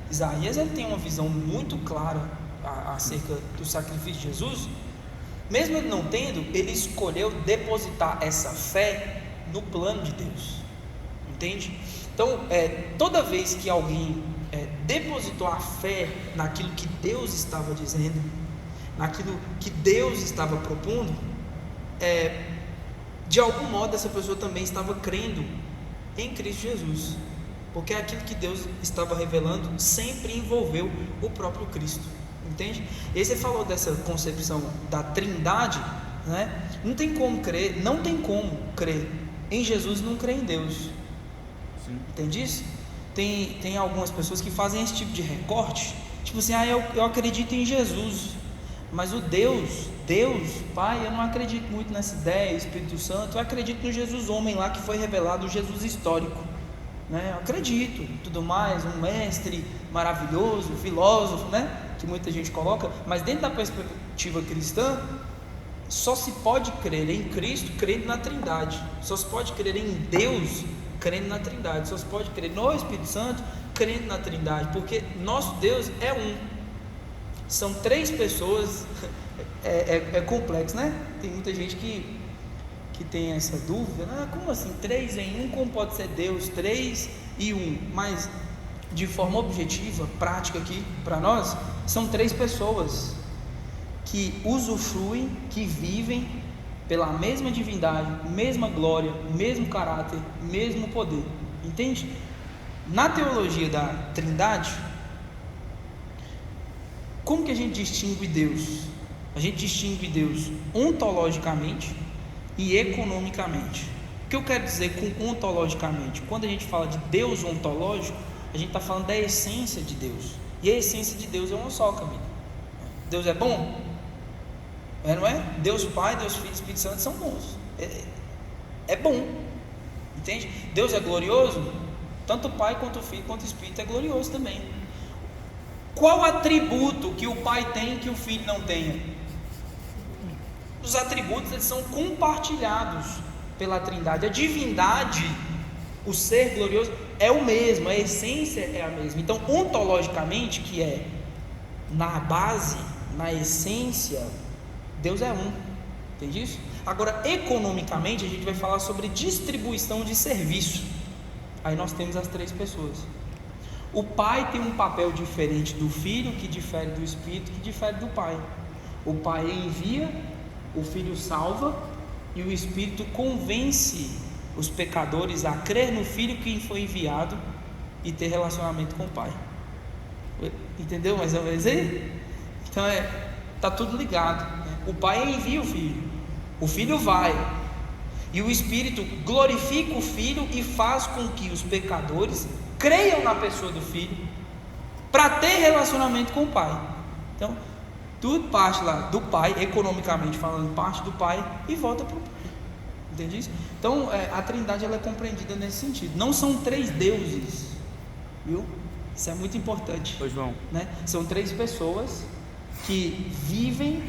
Isaías ele tem uma visão muito clara acerca do sacrifício de Jesus. Mesmo ele não tendo, ele escolheu depositar essa fé no plano de Deus, entende? Então, toda vez que alguém depositou a fé naquilo que Deus estava dizendo, naquilo que Deus estava propondo, de algum modo essa pessoa também estava crendo em Cristo Jesus, porque aquilo que Deus estava revelando sempre envolveu o próprio Cristo, entende? E aí você falou dessa concepção da Trindade, não tem como crer em Jesus e não crer em Deus. Sim. Entende isso? Tem algumas pessoas que fazem esse tipo de recorte, tipo assim, eu acredito em Jesus, mas o Deus, Pai, eu não acredito muito nessa ideia, Espírito Santo, eu acredito no Jesus homem lá que foi revelado, o Jesus histórico, eu acredito, tudo mais, um mestre maravilhoso, filósofo, que muita gente coloca, mas dentro da perspectiva cristã, só se pode crer em Cristo crendo na Trindade. Só se pode crer em Deus crendo na Trindade. Só se pode crer no Espírito Santo crendo na Trindade, porque nosso Deus é um. São 3 pessoas. É complexo, né? Tem muita gente que tem essa dúvida, né? Como assim 3 em 1? Como pode ser Deus 3 e 1? Mas de forma objetiva, prática aqui para nós, são 3 pessoas que usufruem, que vivem pela mesma divindade, mesma glória, mesmo caráter, mesmo poder. Entende? Na teologia da Trindade, como que a gente distingue Deus? A gente distingue Deus ontologicamente e economicamente. O que eu quero dizer com ontologicamente? Quando a gente fala de Deus ontológico, a gente está falando da essência de Deus. E a essência de Deus é uma só, Camila. Deus é bom? Não é? Deus Pai, Deus Filho e Espírito Santo são bons. É bom. Entende? Deus é glorioso? Tanto o Pai quanto o Filho quanto o Espírito é glorioso também. Qual atributo que o Pai tem que o Filho não tenha? Os atributos, eles são compartilhados pela Trindade. A divindade, o ser glorioso, é o mesmo, a essência é a mesma. Então, ontologicamente, que é na base, na essência, Deus é um. Entende isso? Agora, economicamente, a gente vai falar sobre distribuição de serviço. Aí nós temos as 3 pessoas. O Pai tem um papel diferente do Filho, que difere do Espírito, que difere do Pai. O Pai envia, o Filho salva e o Espírito convence os pecadores a crer no Filho que foi enviado e ter relacionamento com o Pai. Entendeu mais ou menos aí? Então está tudo ligado. O Pai envia o Filho vai, e o Espírito glorifica o Filho e faz com que os pecadores creiam na pessoa do Filho para ter relacionamento com o Pai. Então, tudo parte lá do Pai, economicamente falando, parte do Pai e volta para o Pai. Entende isso? Então, a Trindade, ela é compreendida nesse sentido. Não são 3 deuses, viu? Isso é muito importante. Oi, João. Né? São 3 pessoas que vivem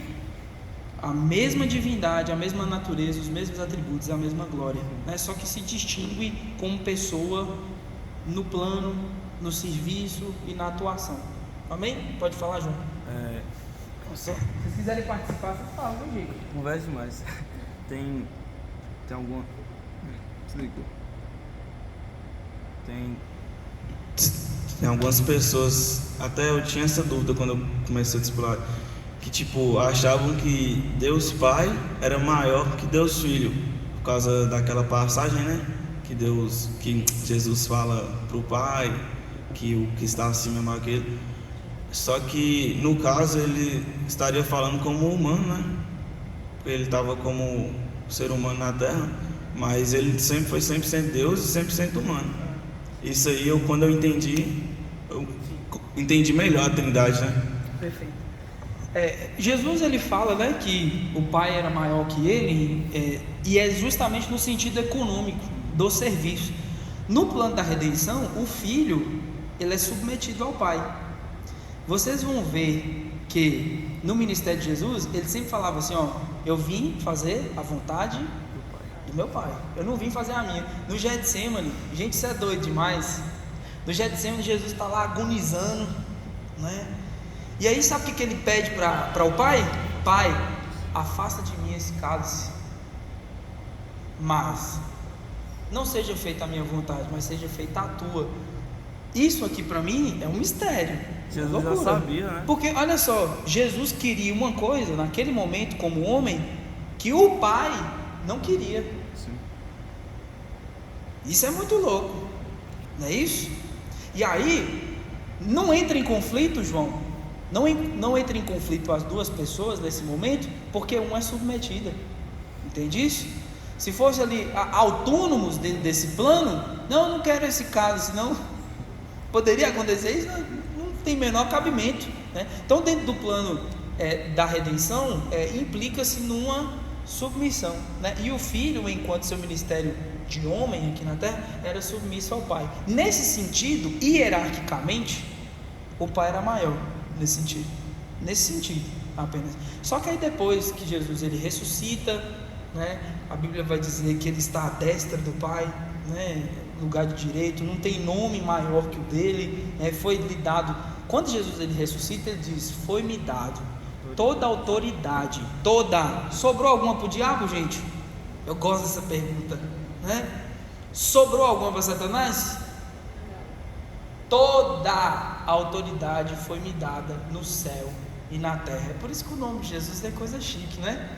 a mesma divindade, a mesma natureza, os mesmos atributos, a mesma glória, né? Só que se distingue como pessoa no plano, no serviço e na atuação. Amém? Pode falar, João. Se vocês quiserem participar, vocês falam, meu jeito. Conversa demais. Tem alguma... Desligou. Tem algumas pessoas, até eu tinha essa dúvida quando eu comecei a discipular, que tipo, achavam que Deus Pai era maior que Deus Filho, por causa daquela passagem, né? Que Jesus fala para o Pai, que o que está acima é maior que ele. Só que no caso ele estaria falando como humano, né? Porque ele estava como ser humano na terra, mas ele sempre foi 100% Deus e 100% humano. Isso aí, quando eu entendi melhor a Trindade, né? Perfeito. Jesus, ele fala, né, que o Pai era maior que ele, e é justamente no sentido econômico do serviço. No plano da redenção, o Filho, ele é submetido ao Pai. Vocês vão ver que no ministério de Jesus, ele sempre falava assim, eu vim fazer a vontade do meu Pai, eu não vim fazer a minha. No Getsemane, gente, isso é doido demais. No Getsemane, Jesus está lá agonizando, né? E aí sabe o que ele pede para o Pai? Pai, afasta de mim esse cálice, mas não seja feita a minha vontade, mas seja feita a tua. Isso aqui para mim é um mistério. Jesus já sabia, né? Porque olha só, Jesus queria uma coisa naquele momento como homem que o Pai não queria. Sim. Isso é muito louco, não é isso? E aí não entra em conflito, João. Não entra em conflito as 2 pessoas nesse momento, porque uma é submetida. Entende isso? Se fosse ali autônomos dentro desse plano, não quero esse cálice, não. Poderia acontecer isso? Não tem menor cabimento, né? Então, dentro do plano da redenção, implica-se numa submissão, né? E o Filho, enquanto seu ministério de homem aqui na terra, era submisso ao Pai. Nesse sentido, hierarquicamente, o Pai era maior. Nesse sentido. apenas. Só que aí depois que Jesus ele ressuscita, né, a Bíblia vai dizer que ele está à destra do Pai, né, lugar de direito, não tem nome maior que o dele, né, foi lhe dado. Quando Jesus ele ressuscita, ele diz: foi-me dado toda a autoridade, toda. Sobrou alguma para o diabo, gente? Eu gosto dessa pergunta, né? Sobrou alguma para Satanás? Toda a autoridade foi-me dada no céu e na terra. É por isso que o nome de Jesus é coisa chique, né?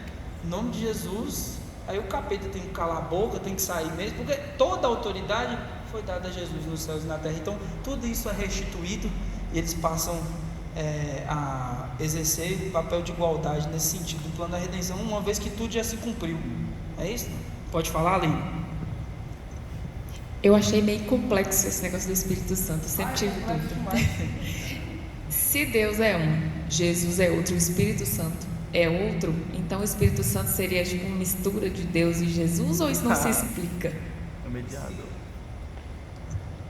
O nome de Jesus, aí o capeta tem que calar a boca, tem que sair mesmo, porque toda a autoridade foi dada a Jesus nos céus e na terra. Então tudo isso é restituído e eles passam a exercer papel de igualdade nesse sentido do plano da redenção, uma vez que tudo já se cumpriu. É isso? Pode falar, Aline? Eu achei meio complexo esse negócio do Espírito Santo, sempre tive dúvida. Se Deus é um, Jesus é outro, o Espírito Santo é outro, então o Espírito Santo seria tipo uma mistura de Deus e Jesus, ou isso não se explica? É mediador.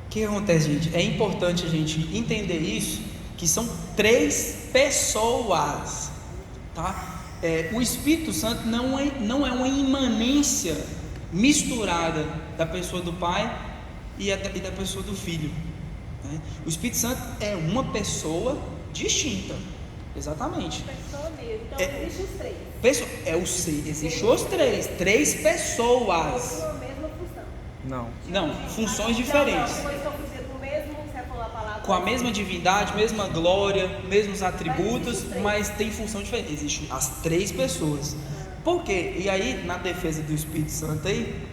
O que acontece, gente? É importante a gente entender isso, que são 3 pessoas, tá? O Espírito Santo não é uma imanência misturada da pessoa do Pai e da pessoa do Filho, né? O Espírito Santo é uma pessoa distinta, exatamente. Pessoa mesmo. Então existe os 3. Existem os 3 pessoas. Com a mesma função. Não, funções diferentes. Não, estão fazendo o mesmo, você falou a palavra. Com a mesma divindade, mesma glória, mesmos atributos, mas tem função diferente. Existem as 3 pessoas. Por quê? E aí, na defesa do Espírito Santo aí,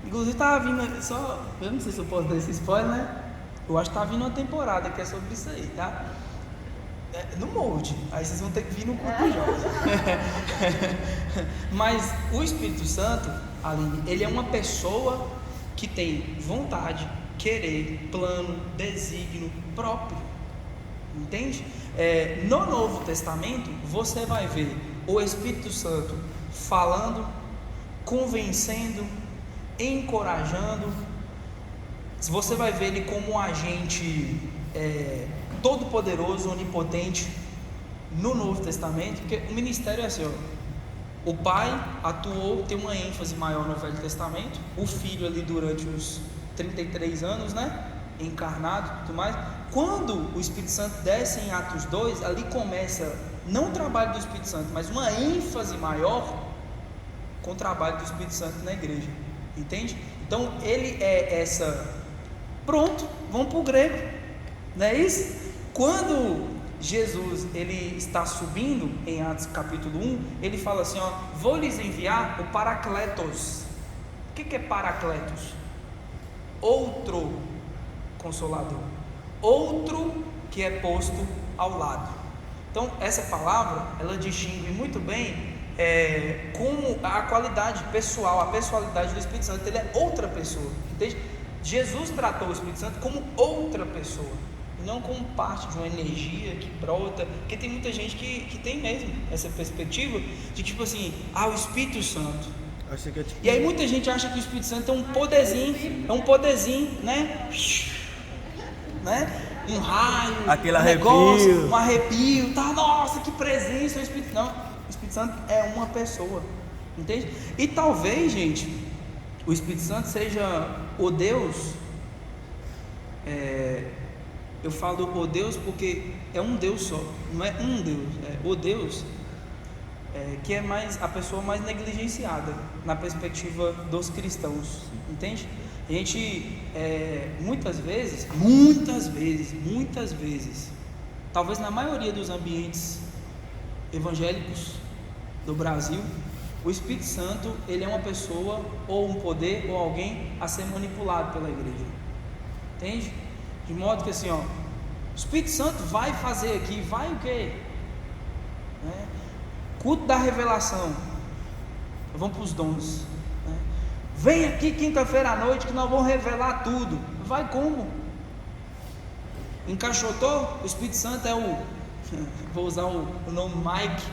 inclusive estava vindo só, eu não sei se eu posso dar esse spoiler, né? Eu acho que está vindo uma temporada que é sobre isso aí, tá? No molde, aí vocês vão ter que vir no culto jovem. Mas o Espírito Santo, Aline, ele é uma pessoa que tem vontade, querer, plano, desígnio próprio, entende? No Novo Testamento você vai ver o Espírito Santo falando, convencendo, encorajando. Você vai ver ele como um agente todo poderoso, onipotente no Novo Testamento, porque o ministério é assim, ó, o Pai atuou, tem uma ênfase maior no Velho Testamento, o Filho ali durante os 33 anos, né, encarnado e tudo mais. Quando o Espírito Santo desce em Atos 2, ali começa não o trabalho do Espírito Santo, mas uma ênfase maior com o trabalho do Espírito Santo na igreja, entende? Então ele é essa, pronto, vamos para o grego, não é isso? Quando Jesus ele está subindo em Atos capítulo 1, ele fala assim, ó, vou lhes enviar o Paracletos. O que é Paracletos? Outro Consolador, outro que é posto ao lado. Então essa palavra ela distingue muito bem como a qualidade pessoal, a pessoalidade do Espírito Santo. Ele é outra pessoa, entende? Jesus tratou o Espírito Santo como outra pessoa, não como parte de uma energia que brota, porque tem muita gente que tem mesmo essa perspectiva de tipo assim, o Espírito Santo. E aí muita gente acha que o Espírito Santo é um poderzinho, né? Um raio, aquele negócio, um arrepio, tá? Nossa, que presença o Espírito. Não, o Espírito Santo é uma pessoa, entende? E talvez, gente, o Espírito Santo seja o Deus. Eu falo o Deus porque é um Deus só, não é um Deus, é o Deus, que é mais a pessoa mais negligenciada na perspectiva dos cristãos, entende? A gente muitas vezes, talvez na maioria dos ambientes evangélicos do Brasil, o Espírito Santo ele é uma pessoa ou um poder ou alguém a ser manipulado pela igreja, entende? De modo que assim, ó, o Espírito Santo vai fazer aqui, vai o quê? Culto da revelação, vamos para os dons, né? Vem aqui quinta-feira à noite que nós vamos revelar tudo. Vai como? Encaixotou? O Espírito Santo é o vou usar o nome Mike,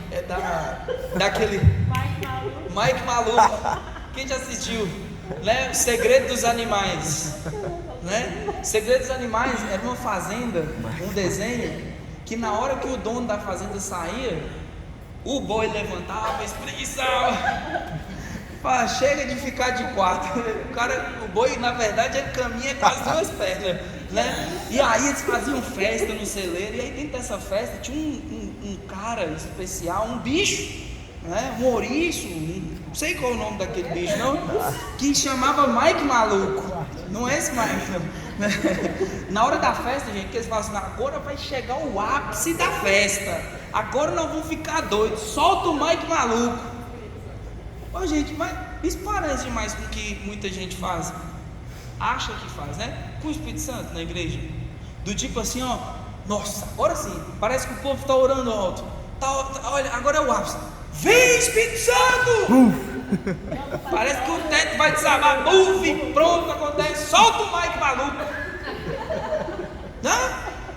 daquele Mike Maluco. Quem já assistiu, né? O Segredo dos Animais, né? O Segredo dos Animais era uma fazenda, um desenho que na hora que o dono da fazenda saía, O boi levantava, espreguiçava. Fala, chega de ficar de quatro. O boi, na verdade, ele caminha com as duas pernas, né? E aí eles faziam festa no celeiro. E aí dentro dessa festa tinha um cara especial, um bicho, né? Um ouriço, não sei qual é o nome daquele bicho, não, que chamava Mike Maluco. Não é esse Mike, não. Na hora da festa, gente, que eles falam assim, agora vai chegar o ápice da festa. Agora nós vamos ficar doidos. Solta o Mike Maluco. Ô gente, mas isso parece demais com o que muita gente faz, acha que faz, né? Com o Espírito Santo na igreja. Do tipo assim, ó, nossa, agora sim, parece que o povo está orando alto. Olha, agora é o ápice. Vem, Espírito Santo! Parece que o teto vai desabar. Pronto, acontece. Solta o Mike Maluco.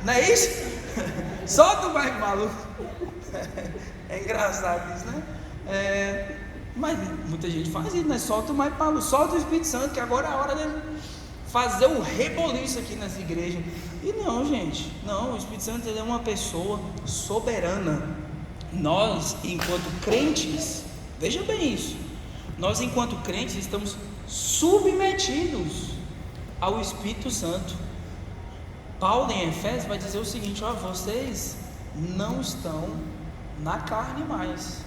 Não é isso? Solta o Mike Maluco. É engraçado isso, né? Mas muita gente faz isso, né? Solta o Mike Maluco, solta o Espírito Santo, que agora é a hora dele fazer o reboliço aqui nas igrejas. E não, gente, não, o Espírito Santo ele é uma pessoa soberana. Nós, enquanto crentes, veja bem isso, nós enquanto crentes estamos submetidos ao Espírito Santo. Paulo em Efésios vai dizer o seguinte, ó, vocês não estão na carne mais,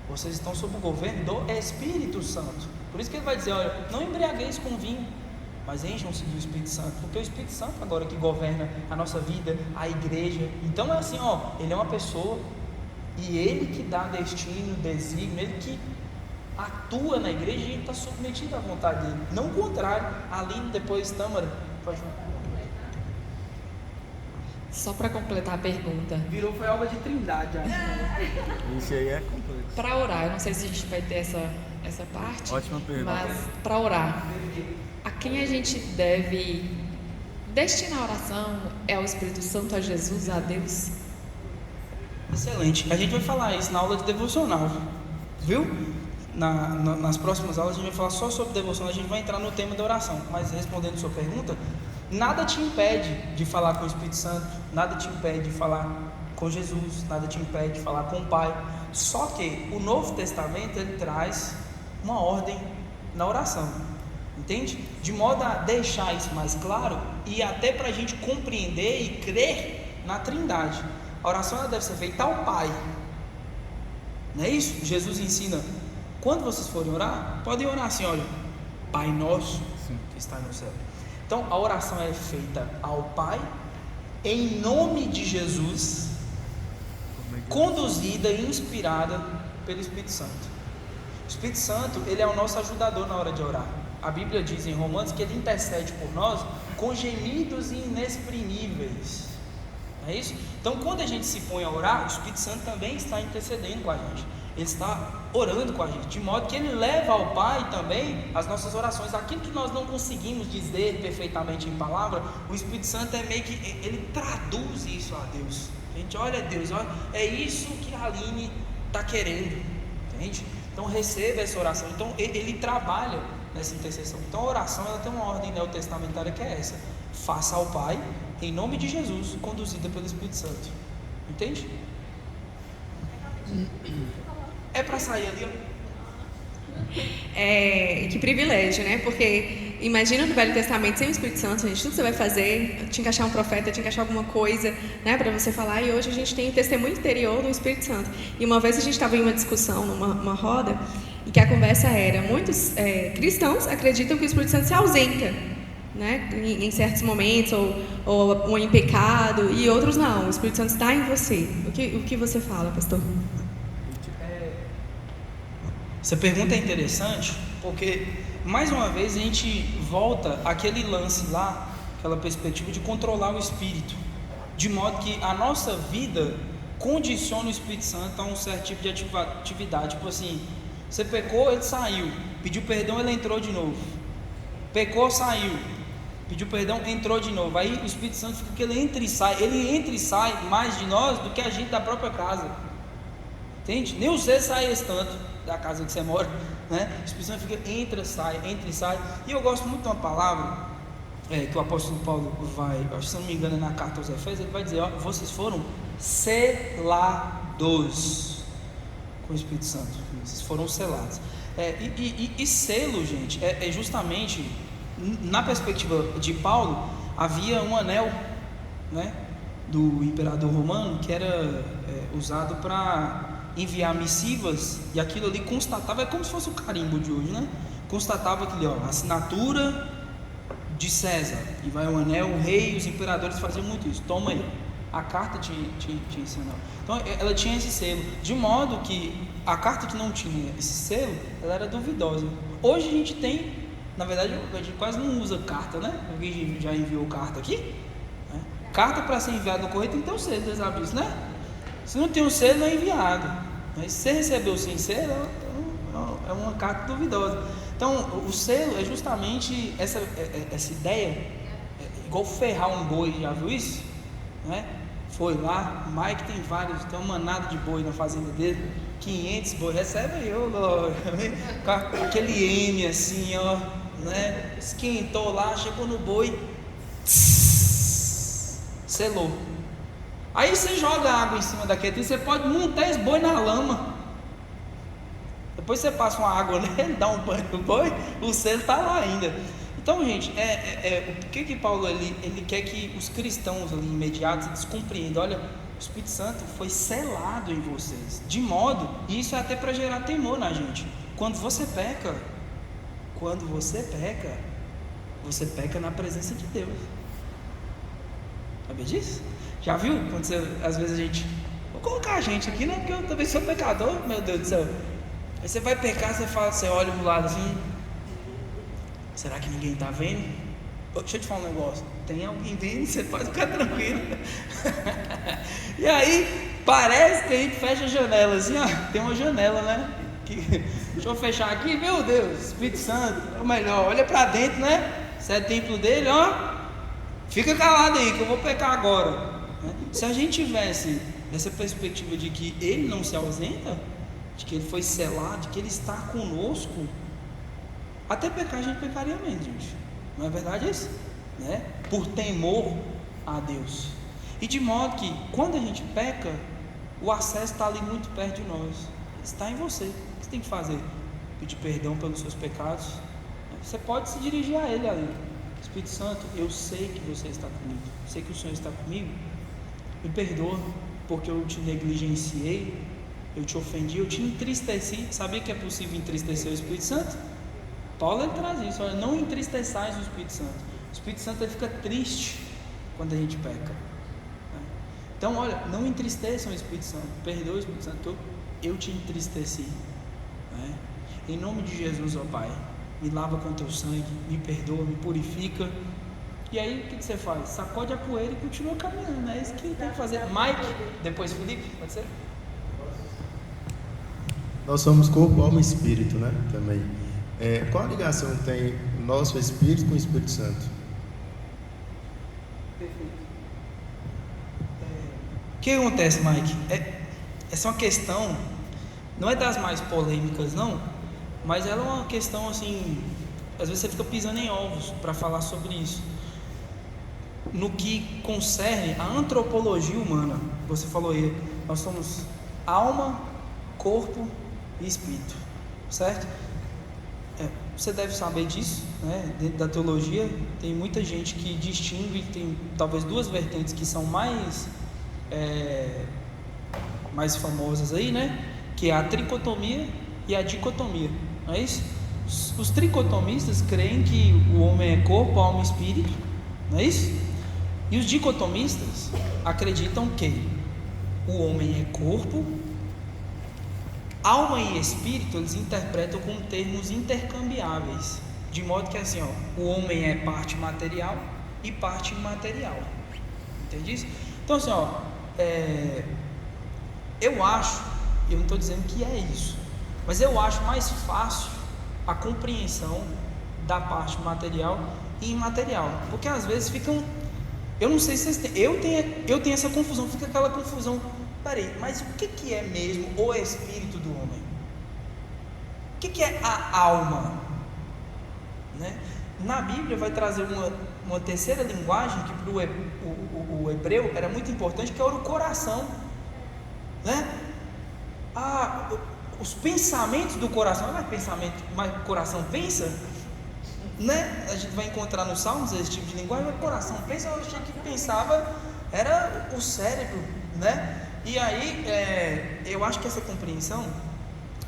vocês estão sob o governo do Espírito Santo. Por isso que ele vai dizer, olha, não embriagueis com vinho, mas encham-se do Espírito Santo, porque o Espírito Santo agora que governa a nossa vida, a igreja. Então é assim, ó, ele é uma pessoa, e ele que dá destino, desígnio, ele que atua na igreja, e a gente está submetido à vontade dele, não o contrário. Aline, depois Tâmara, pode falar. Só para completar a pergunta. Virou, foi algo de trindade, acho. Isso aí é complexo. Para orar, eu não sei se a gente vai ter essa parte. Ótima pergunta. Mas para orar, a quem a gente deve destinar a oração? É ao Espírito Santo, a Jesus, a Deus? Excelente. A gente vai falar isso na aula de devocional, viu? Nas próximas aulas a gente vai falar só sobre devocional. A gente vai entrar no tema da oração. Mas respondendo a sua pergunta, nada te impede de falar com o Espírito Santo, nada te impede de falar com Jesus, nada te impede de falar com o Pai. Só que o Novo Testamento ele traz uma ordem na oração, entende? De modo a deixar isso mais claro e até para a gente compreender e crer na Trindade. A oração ela deve ser feita ao Pai, não é isso? Jesus ensina, quando vocês forem orar, podem orar assim, olha, Pai nosso que está no céu. Então a oração é feita ao Pai, em nome de Jesus, conduzida e inspirada pelo Espírito Santo. O Espírito Santo, ele é o nosso ajudador na hora de orar. A Bíblia diz em Romanos que ele intercede por nós com gemidos inexprimíveis. Não é isso? Então quando a gente se põe a orar, o Espírito Santo também está intercedendo com a gente. Ele está orando com a gente, de modo que ele leva ao Pai também as nossas orações. Aquilo que nós não conseguimos dizer perfeitamente em palavra, o Espírito Santo é meio que, ele traduz isso a Deus. A gente olha Deus, olha, é isso que a Aline está querendo, entende? Então receba essa oração. Então ele trabalha nessa intercessão. Então a oração ela tem uma ordem neotestamentária que é essa: faça ao Pai, em nome de Jesus, conduzida pelo Espírito Santo. Entende? É para sair ali, ó. Que privilégio, né? Porque imagina no Velho Testamento sem o Espírito Santo, gente, tudo que você vai fazer, tinha que achar um profeta, tinha que achar alguma coisa, né, para você falar. E hoje a gente tem o testemunho interior do Espírito Santo. E uma vez a gente estava em uma discussão, numa roda, e que a conversa era: muitos cristãos acreditam que o Espírito Santo se ausenta, né, em certos momentos, ou em pecado, e outros não. O Espírito Santo está em você. O que você fala, pastor? Essa pergunta é interessante porque, mais uma vez, a gente volta àquele lance lá, aquela perspectiva de controlar o Espírito, de modo que a nossa vida condiciona o Espírito Santo a um certo tipo de atividade. Tipo assim, você pecou, ele saiu, pediu perdão, ele entrou de novo, pecou, saiu, pediu perdão, entrou de novo. Aí o Espírito Santo fica que ele entra e sai mais de nós do que a gente da própria casa, entende? Nem você sai esse tanto da casa que você mora, né? O Espírito Santo fica entra e sai. E eu gosto muito de uma palavra que o apóstolo Paulo vai, acho que se não me engano é na carta aos Efésios, ele vai dizer, ó, vocês foram selados com o Espírito Santo. Vocês foram selados. E selo, gente, é justamente, na perspectiva de Paulo, havia um anel, né, do imperador romano que era usado para enviar missivas, e aquilo ali constatava, é como se fosse o carimbo de hoje, né? Constatava aquele, assinatura de César, e vai o anel, o rei, os imperadores faziam muito isso. Toma aí, a carta tinha esse anel. Então ela tinha esse selo, de modo que a carta que não tinha esse selo, ela era duvidosa. Hoje a gente tem, na verdade, a gente quase não usa carta, né? Alguém já enviou carta aqui? Né? Carta para ser enviada no correio tem que ter um selo, vocês sabem disso, né? Se não tem um selo, não é enviado. Mas se você recebeu sem selo, é uma carta duvidosa. Então, o selo é justamente essa ideia, igual ferrar um boi, já viu isso? Né? Foi lá, o Mike tem vários, tem uma manada de boi na fazenda dele, 500 boi, recebe aí, com aquele M assim, ó, né? Esquentou lá, chegou no boi, selou. Aí você joga água em cima daquele, você pode montar esse boi na lama. Depois você passa uma água nele, dá um banho no boi, o selo está lá ainda. Então, gente, o que Paulo ele quer que os cristãos ali imediatos eles compreendam? Olha, o Espírito Santo foi selado em vocês, de modo, e isso é até para gerar temor na gente. Quando você peca, você peca na presença de Deus. Sabe disso? Já viu? Quando às vezes a gente, vou colocar a gente aqui, né? Porque eu também sou pecador, meu Deus do céu. Aí você vai pecar, você olha pro lado assim, será que ninguém está vendo? Deixa eu te falar um negócio, tem alguém vendo, você pode ficar tranquilo. E aí, parece que a gente fecha a janela assim, ó, tem uma janela, né? Deixa eu fechar aqui, meu Deus, Espírito Santo, é o melhor, olha para dentro, né? Você é templo dele, ó, fica calado aí que eu vou pecar agora. Se a gente tivesse essa perspectiva de que ele não se ausenta, de que ele foi selado, de que ele está conosco, até pecar a gente pecaria menos, gente. Não é verdade isso? Né? Por temor a Deus. E de modo que quando a gente peca, o acesso está ali muito perto de nós. Está em você. O que você tem que fazer? Pedir perdão pelos seus pecados. Você pode se dirigir a ele ali. Espírito Santo, eu sei que você está comigo. Eu sei que o Senhor está comigo. Me perdoa porque eu te negligenciei, eu te ofendi, eu te entristeci. Sabia que é possível entristecer o Espírito Santo? Paulo ele traz isso, olha, não entristeçais o Espírito Santo. O Espírito Santo ele fica triste quando a gente peca. Então, olha, não entristeçam o Espírito Santo, perdoa o Espírito Santo, eu te entristeci. Em nome de Jesus, ó Pai, me lava com teu sangue, me perdoa, me purifica. E aí, o que você faz? Sacode a poeira e continua caminhando. É isso que tem que fazer. Mike, depois Felipe, pode ser? Nós somos corpo, alma e espírito, né? Também. Qual a ligação tem o nosso espírito com o Espírito Santo? Perfeito. O que acontece, Mike? Essa é uma questão, não é das mais polêmicas, não, mas ela é uma questão assim, às vezes você fica pisando em ovos para falar sobre isso. No que concerne a antropologia humana, você falou aí, nós somos alma, corpo e espírito, certo? Você deve saber disso, né? Dentro da teologia tem muita gente que distingue, tem talvez duas vertentes que são mais famosas aí, né? Que é a tricotomia e a dicotomia, não é isso? Os tricotomistas creem que o homem é corpo, alma e espírito, não é isso? E os dicotomistas acreditam que o homem é corpo, alma e espírito, eles interpretam como termos intercambiáveis, de modo que assim, ó, o homem é parte material e parte imaterial, entende isso? Então assim, ó, eu acho, eu não estou dizendo que é isso, mas eu acho mais fácil a compreensão da parte material e imaterial, porque às vezes ficam, eu não sei se vocês têm, eu tenho essa confusão, fica aquela confusão. Peraí, mas o que é mesmo o espírito do homem? O que é a alma? Né? Na Bíblia vai trazer uma terceira linguagem que para o hebreu era muito importante, que era o coração. Né? os pensamentos do coração, mas o coração pensa, né? A gente vai encontrar nos Salmos esse tipo de linguagem, mas o coração pensa, eu achei que pensava era o cérebro, né? E aí, eu acho que essa compreensão,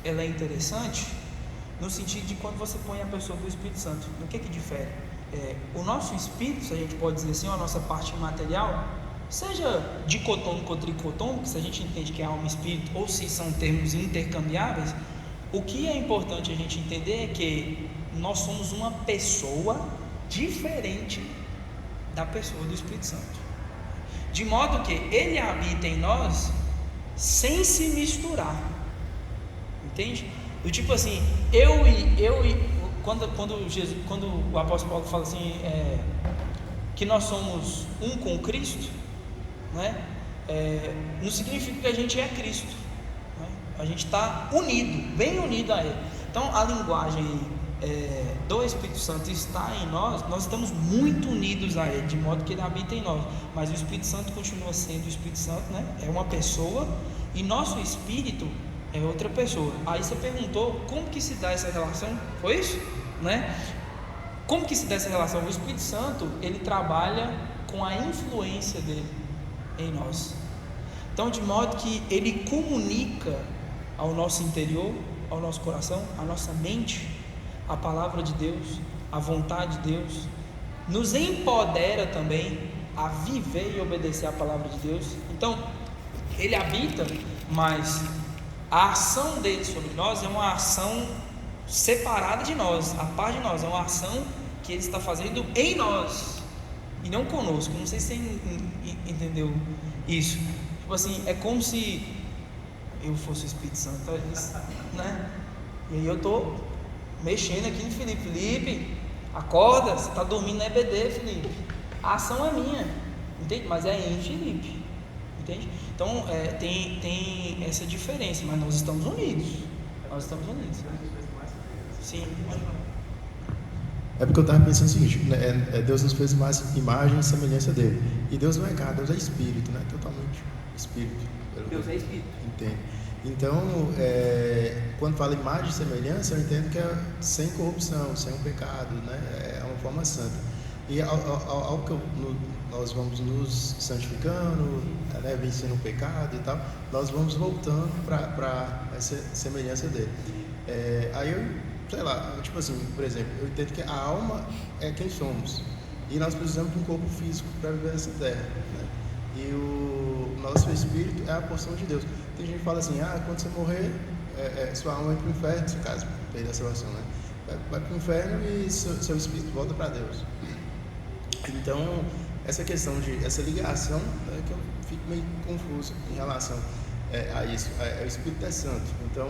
ela é interessante, no sentido de quando você põe a pessoa do Espírito Santo, no que difere? O nosso espírito, se a gente pode dizer assim, a nossa parte material, seja dicotômico ou tricotômico, se a gente entende que é alma e espírito, ou se são termos intercambiáveis, o que é importante a gente entender é que nós somos uma pessoa diferente da pessoa do Espírito Santo, de modo que ele habita em nós sem se misturar, entende? Do tipo assim, quando o apóstolo Paulo fala assim, que nós somos um com Cristo, né? Não significa que a gente é Cristo, né? A gente está unido, bem unido a Ele. Então a linguagem do Espírito Santo está em nós, nós estamos muito unidos a Ele, de modo que Ele habita em nós, mas o Espírito Santo continua sendo o Espírito Santo, né? É uma pessoa, e nosso espírito é outra pessoa. Aí você perguntou como que se dá essa relação, foi isso? Né? Como que se dá essa relação? O Espírito Santo, ele trabalha com a influência dele em nós. Então, de modo que ele comunica ao nosso interior, ao nosso coração, à nossa mente, a palavra de Deus, a vontade de Deus, nos empodera também a viver e obedecer a palavra de Deus. Então, ele habita, mas a ação dele sobre nós é uma ação separada de nós, a par de nós, é uma ação que ele está fazendo em nós e não conosco. Não sei se você entendeu isso. Tipo assim, é como se eu fosse o Espírito Santo, né? E aí eu estou mexendo aqui no Felipe, acorda, você está dormindo na EBD, Felipe. A ação é minha, entende? Mas é em Felipe, entende? Então tem essa diferença, mas nós estamos unidos. Sim. É porque eu estava pensando o seguinte, Deus nos fez mais imagem e semelhança dele. E Deus não é carne, Deus é espírito, né? Totalmente espírito. Deus é espírito. Entende? Então, quando fala imagem e semelhança, eu entendo que é sem corrupção, sem um pecado, né? É uma forma santa. E ao que nós vamos nos santificando, né? Vencendo o pecado e tal, nós vamos voltando para essa semelhança dele. Aí eu, sei lá, tipo assim, por exemplo, eu entendo que a alma é quem somos e nós precisamos de um corpo físico para viver nessa terra, né? E o nosso espírito é a porção de Deus. Tem gente que fala assim, quando você morrer, sua alma vai para o inferno, no caso, perder a salvação, né? Vai para o inferno e seu espírito volta para Deus. Então, essa questão essa ligação, né, que eu fico meio confuso em relação a isso. O Espírito é santo, então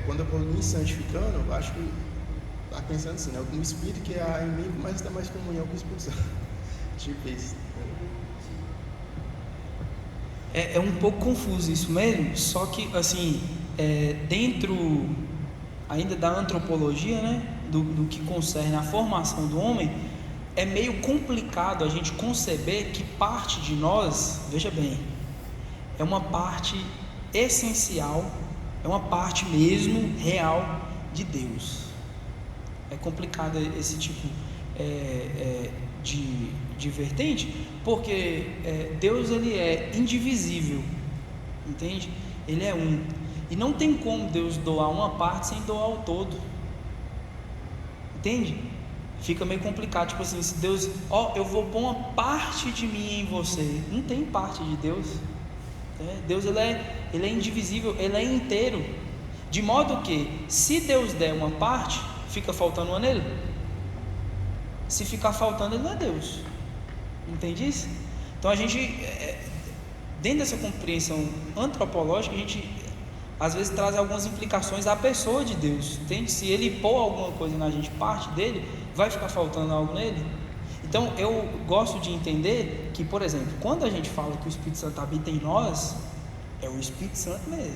quando eu vou me santificando, eu acho que está pensando assim, né? O Espírito que é inimigo, mas está mais comunhão com o Espírito Santo. Tipo isso. É um pouco confuso isso mesmo, só que assim, dentro ainda da antropologia, né, do que concerne a formação do homem, é meio complicado a gente conceber que parte de nós, veja bem, é uma parte essencial, é uma parte mesmo real de Deus. É complicado esse tipo de vertente, porque Deus, ele é indivisível, entende? Ele é um, e não tem como Deus doar uma parte sem doar o todo, entende? Fica meio complicado, tipo assim, se Deus, eu vou pôr uma parte de mim em você, não tem parte de Deus. Deus, ele é indivisível, ele é inteiro, de modo que se Deus der uma parte, fica faltando uma nele. Se ficar faltando, ele não é Deus. Entende isso? Então a gente, dentro dessa compreensão antropológica, a gente às vezes traz algumas implicações à pessoa de Deus, entende? Se ele pôr alguma coisa na gente, parte dele, vai ficar faltando algo nele? Então eu gosto de entender que, por exemplo, quando a gente fala que o Espírito Santo habita em nós, é o Espírito Santo mesmo,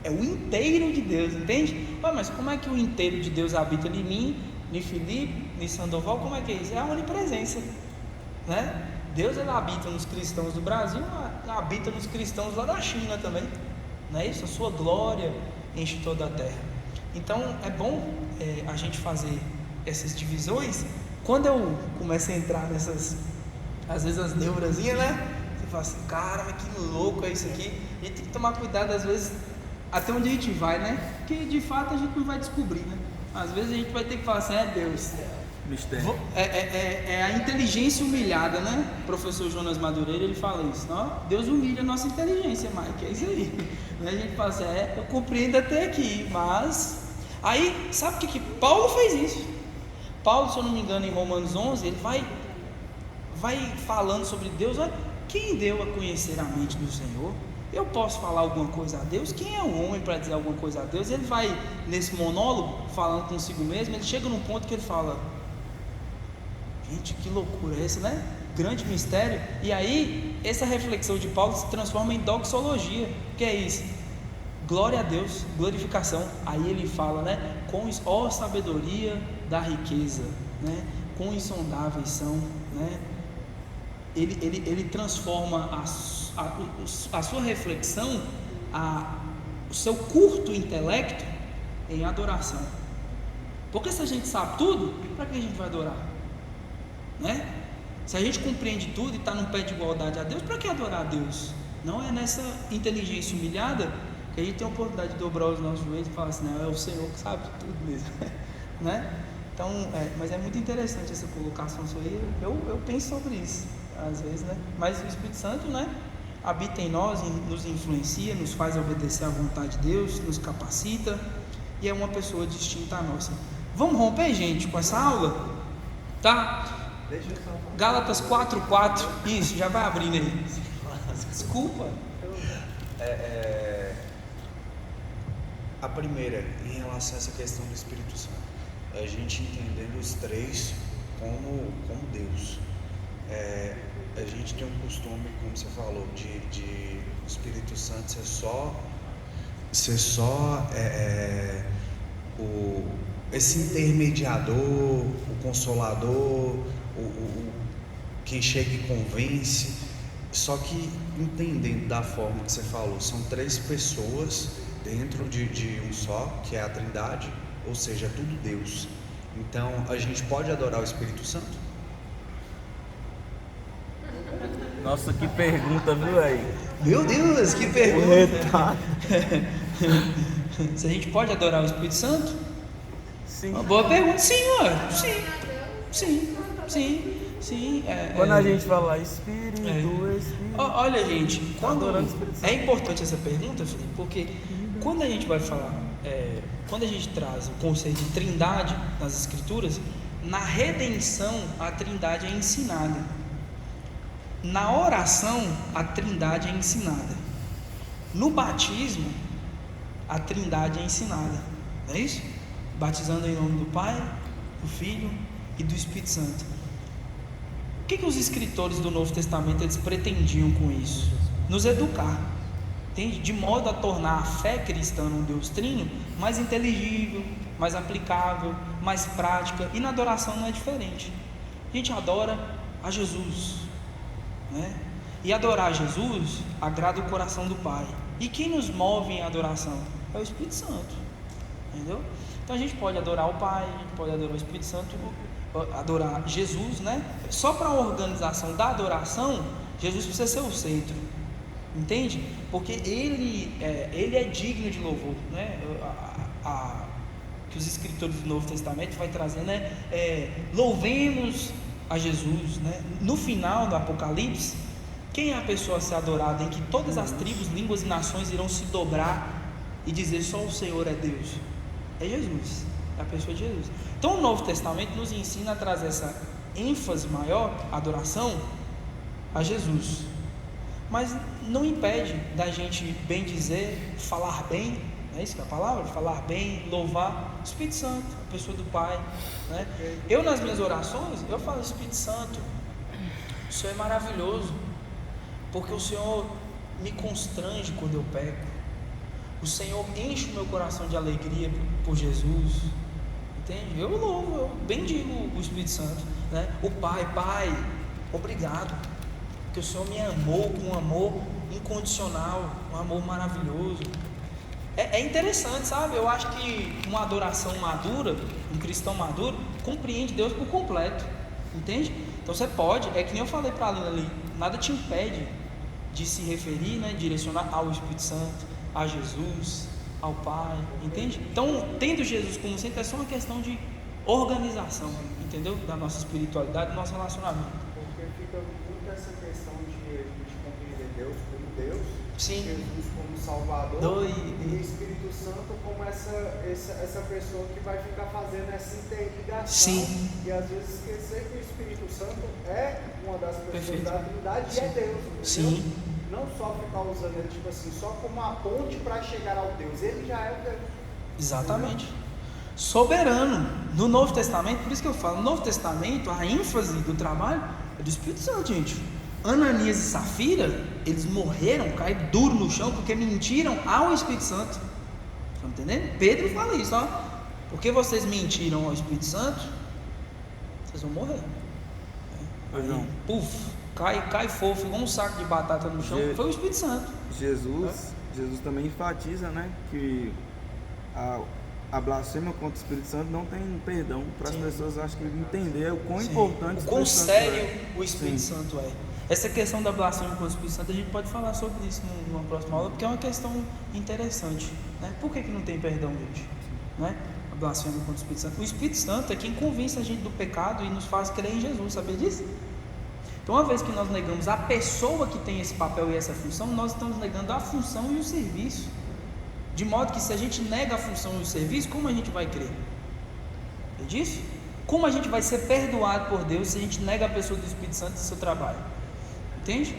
é o inteiro de Deus, entende? Mas como é que o inteiro de Deus habita em mim, em Felipe, em Sandoval? Como é que é isso? É a onipresença, né? Deus, ele habita nos cristãos do Brasil, habita nos cristãos lá da China também, não é isso? A sua glória enche toda a terra. Então é bom a gente fazer essas divisões. Quando eu começo a entrar nessas, às vezes as neurazinhas, né? Você fala assim, cara, mas que louco é isso aqui. A gente tem que tomar cuidado, às vezes, até onde a gente vai, né? Porque de fato a gente não vai descobrir, né? Às vezes a gente vai ter que falar assim, Deus. Mistério. É a inteligência humilhada, né? O professor Jonas Madureira, ele fala isso, não? Deus humilha a nossa inteligência, Mike, é isso aí. A gente fala assim, eu compreendo até aqui, mas... Aí, sabe o que Paulo fez isso? Paulo, se eu não me engano, em Romanos 11, ele vai falando sobre Deus. Olha, quem deu a conhecer a mente do Senhor? Eu posso falar alguma coisa a Deus? Quem é o homem para dizer alguma coisa a Deus? Ele vai, nesse monólogo, falando consigo mesmo, ele chega num ponto que ele fala, gente, que loucura é essa, né? Grande mistério. E aí, essa reflexão de Paulo se transforma em doxologia, que é isso, glória a Deus, glorificação. Aí ele fala, né? Ó sabedoria da riqueza, né? Quão insondáveis são, né? Ele transforma a sua reflexão, o seu curto intelecto em adoração. Porque se a gente sabe tudo, para que a gente vai adorar? Né? Se a gente compreende tudo e está num pé de igualdade a Deus, para que adorar a Deus? Não é nessa inteligência humilhada que a gente tem a oportunidade de dobrar os nossos joelhos e falar assim, não, é o Senhor que sabe tudo mesmo. Né? Então, mas é muito interessante essa colocação sua aí. Eu penso sobre isso às vezes, né? Mas o Espírito Santo, né, habita em nós, nos influencia, nos faz obedecer à vontade de Deus, nos capacita e é uma pessoa distinta à nossa. Vamos romper, gente, com essa aula? Tá? Gálatas 4:4, isso, já vai abrindo aí. Desculpa. A primeira, em relação a essa questão do Espírito Santo, a gente entendendo os três como Deus. A gente tem um costume, como você falou, de o Espírito Santo ser só esse intermediador, o consolador, quem chega e convence. Só que entendendo da forma que você falou, são três pessoas dentro de um só, que é a Trindade, ou seja, é tudo Deus. Então a gente pode adorar o Espírito Santo? Nossa, que pergunta, viu aí? Meu Deus, que pergunta! Se a gente pode adorar o Espírito Santo? Sim. Uma boa pergunta, sim, sim. Quando a gente fala Espírito. Olha, gente, é importante essa pergunta, Felipe, porque quando a gente vai falar, quando a gente traz o conceito de trindade nas Escrituras, na redenção a trindade é ensinada. Na oração, a trindade é ensinada. No batismo, a trindade é ensinada. Não é isso? Batizando em nome do Pai, do Filho e do Espírito Santo. O que os escritores do Novo Testamento eles pretendiam com isso? Nos educar, entende? De modo a tornar a fé cristã no Deus Trino mais inteligível, mais aplicável, mais prática. E na adoração não é diferente. A gente adora a Jesus, né? E adorar Jesus agrada o coração do Pai. E quem nos move em adoração é o Espírito Santo, entendeu? Então a gente pode adorar o Pai, a gente pode adorar o Espírito Santo, adorar Jesus, né? Só para a organização da adoração, Jesus precisa ser o centro, entende? Porque ele é digno de louvor, né? Que os escritores do Novo Testamento vai trazendo, né? Louvemos a Jesus, né? No final do Apocalipse, quem é a pessoa a ser adorada, em que todas as tribos, línguas e nações irão se dobrar e dizer só o Senhor é Deus? É Jesus, é a pessoa de Jesus. Então o Novo Testamento nos ensina a trazer essa ênfase maior, adoração a Jesus, mas não impede da gente bem dizer, falar bem, não é isso que é a palavra? Falar bem, louvar o Espírito Santo, a pessoa do Pai, né? Eu nas minhas orações, eu falo Espírito Santo, o Senhor é maravilhoso, porque o Senhor me constrange quando eu peco, o Senhor enche o meu coração de alegria por Jesus, entende? Eu louvo, eu bendigo o Espírito Santo, né? O Pai, obrigado, porque o Senhor me amou com um amor incondicional, um amor maravilhoso. É interessante, sabe? Eu acho que uma adoração madura, um cristão maduro, compreende Deus por completo, entende? Então você pode, é que nem eu falei para a Lina ali, nada te impede de se referir, né, direcionar ao Espírito Santo, a Jesus, ao Pai, entende? Então, tendo Jesus como centro, é só uma questão de organização, entendeu? Da nossa espiritualidade, do nosso relacionamento. Porque fica muito essa questão de a gente compreender Deus como Deus, Sim. Jesus como Salvador, e o Espírito Santo como essa pessoa que vai ficar fazendo essa interligação. Sim. E às vezes esquecer que o Espírito Santo é uma das pessoas Perfeito. da Trindade e é Deus, entendeu? Sim. Não só ficar usando ele, tipo assim, só como a ponte para chegar ao Deus, ele já é o Deus. Exatamente. Soberano. No Novo Testamento, por isso que eu falo, no Novo Testamento, a ênfase do trabalho é do Espírito Santo, gente. Ananias e Safira, eles morreram, caíram duro no chão, porque mentiram ao Espírito Santo. Estão entendendo? Pedro fala isso, ó. Porque vocês mentiram ao Espírito Santo, vocês vão morrer. Aí, puf, cai fofo, igual um saco de batata no chão. Foi o Espírito Santo. Jesus também enfatiza, né, que a blasfêmia contra o Espírito Santo não tem perdão, para as pessoas, acho que entender o quão importante o quão o Espírito Santo sério é. o Espírito Santo é. Essa questão da blasfêmia contra o Espírito Santo, a gente pode falar sobre isso numa próxima aula, porque é uma questão interessante, né? Por que não tem perdão, gente? Né? A blasfêmia contra o Espírito Santo. O Espírito Santo é quem convence a gente do pecado e nos faz crer em Jesus, sabia disso? Então, uma vez que nós negamos a pessoa que tem esse papel e essa função, nós estamos negando a função e o serviço. De modo que se a gente nega a função e o serviço, como a gente vai crer? Entende isso? Como a gente vai ser perdoado por Deus se a gente nega a pessoa do Espírito Santo e seu trabalho? Entende?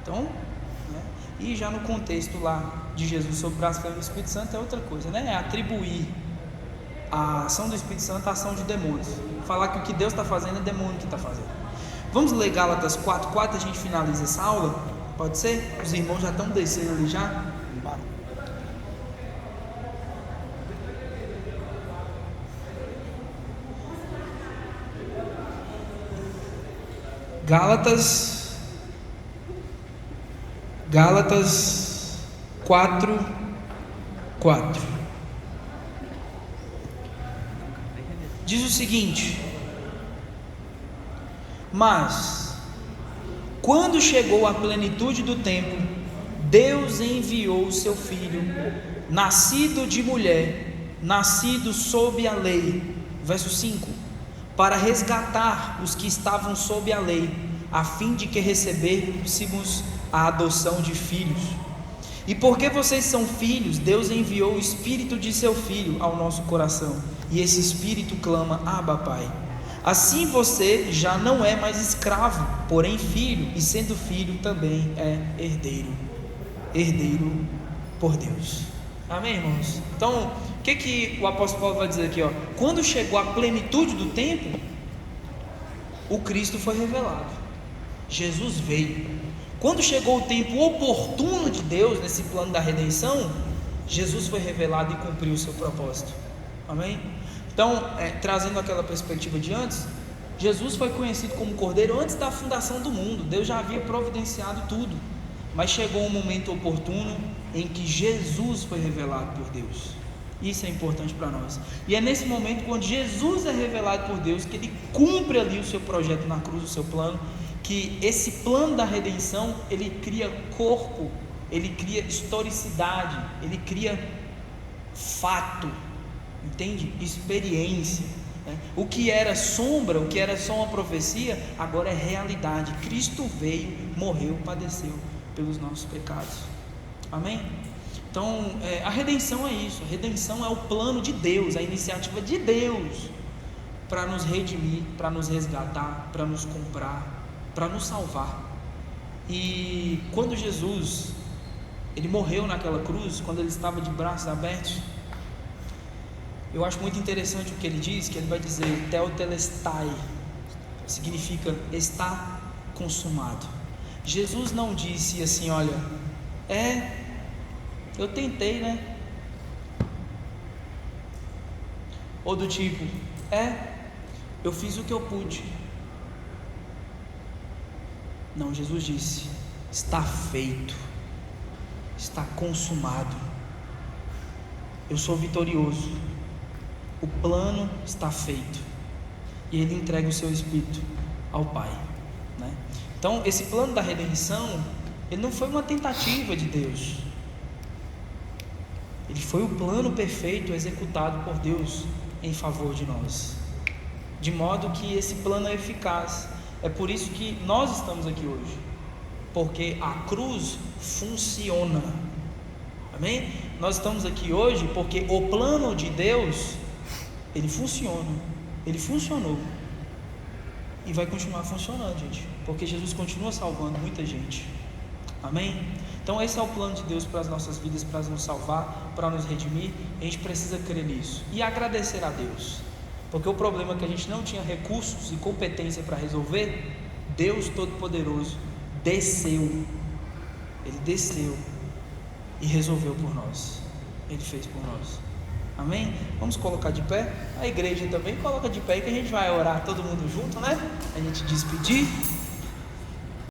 Então, né? E já no contexto lá de Jesus sobre blasfêmia do Espírito Santo é outra coisa, né? É atribuir a ação do Espírito Santo à ação de demônios. Falar que o que Deus está fazendo é demônio que está fazendo. Vamos ler Gálatas 4:4, a gente finaliza essa aula? Pode ser? Os irmãos já estão descendo ali já? Gálatas 4:4 diz o seguinte: mas quando chegou a plenitude do tempo, Deus enviou o seu filho, nascido de mulher, nascido sob a lei, verso 5, para resgatar os que estavam sob a lei, a fim de que recebêssemos a adoção de filhos. E porque vocês são filhos, Deus enviou o Espírito de seu Filho ao nosso coração, e esse Espírito clama: Abba, Pai. Assim você já não é mais escravo, porém filho, e sendo filho também é herdeiro por Deus. Amém, irmãos? Então, o que o apóstolo Paulo vai dizer aqui? Quando chegou a plenitude do tempo, o Cristo foi revelado, Jesus veio. Quando chegou o tempo oportuno de Deus nesse plano da redenção, Jesus foi revelado e cumpriu o seu propósito. Amém? Então, trazendo aquela perspectiva de antes, Jesus foi conhecido como Cordeiro antes da fundação do mundo. Deus já havia providenciado tudo, mas chegou um momento oportuno em que Jesus foi revelado por Deus. Isso é importante para nós. E é nesse momento, quando Jesus é revelado por Deus, que Ele cumpre ali o seu projeto na cruz, o seu plano, que esse plano da redenção, ele cria corpo, ele cria historicidade, ele cria fato, entende? Experiência, né? O que era sombra, o que era só uma profecia, agora é realidade. Cristo veio, morreu, padeceu pelos nossos pecados. Amém? Então, a redenção é isso. A redenção é o plano de Deus, a iniciativa de Deus para nos redimir, para nos resgatar, para nos comprar, para nos salvar. E quando Jesus, ele morreu naquela cruz, quando ele estava de braços abertos, eu acho muito interessante o que ele diz, que ele vai dizer teotelestai, significa está consumado. Jesus não disse assim: olha, eu tentei, né? Ou do tipo, eu fiz o que eu pude. Não, Jesus disse: está feito. está consumado. Eu sou vitorioso. O plano está feito. E Ele entrega o seu Espírito ao Pai, né? Então, esse plano da redenção, ele não foi uma tentativa de Deus. Ele foi o plano perfeito executado por Deus em favor de nós. De modo que esse plano é eficaz. É por isso que nós estamos aqui hoje. Porque a cruz funciona. Amém? Nós estamos aqui hoje porque o plano de Deus, ele funciona. Ele funcionou. E vai continuar funcionando, gente. Porque Jesus continua salvando muita gente. Amém? Então esse é o plano de Deus para as nossas vidas, para nos salvar, para nos redimir. A gente precisa crer nisso e agradecer a Deus, porque o problema é que a gente não tinha recursos e competência para resolver. Deus Todo-Poderoso desceu. Ele desceu e resolveu por nós. Ele fez por nós. Amém? Vamos colocar de pé. A igreja também coloca de pé, que a gente vai orar todo mundo junto, né? A gente despedir.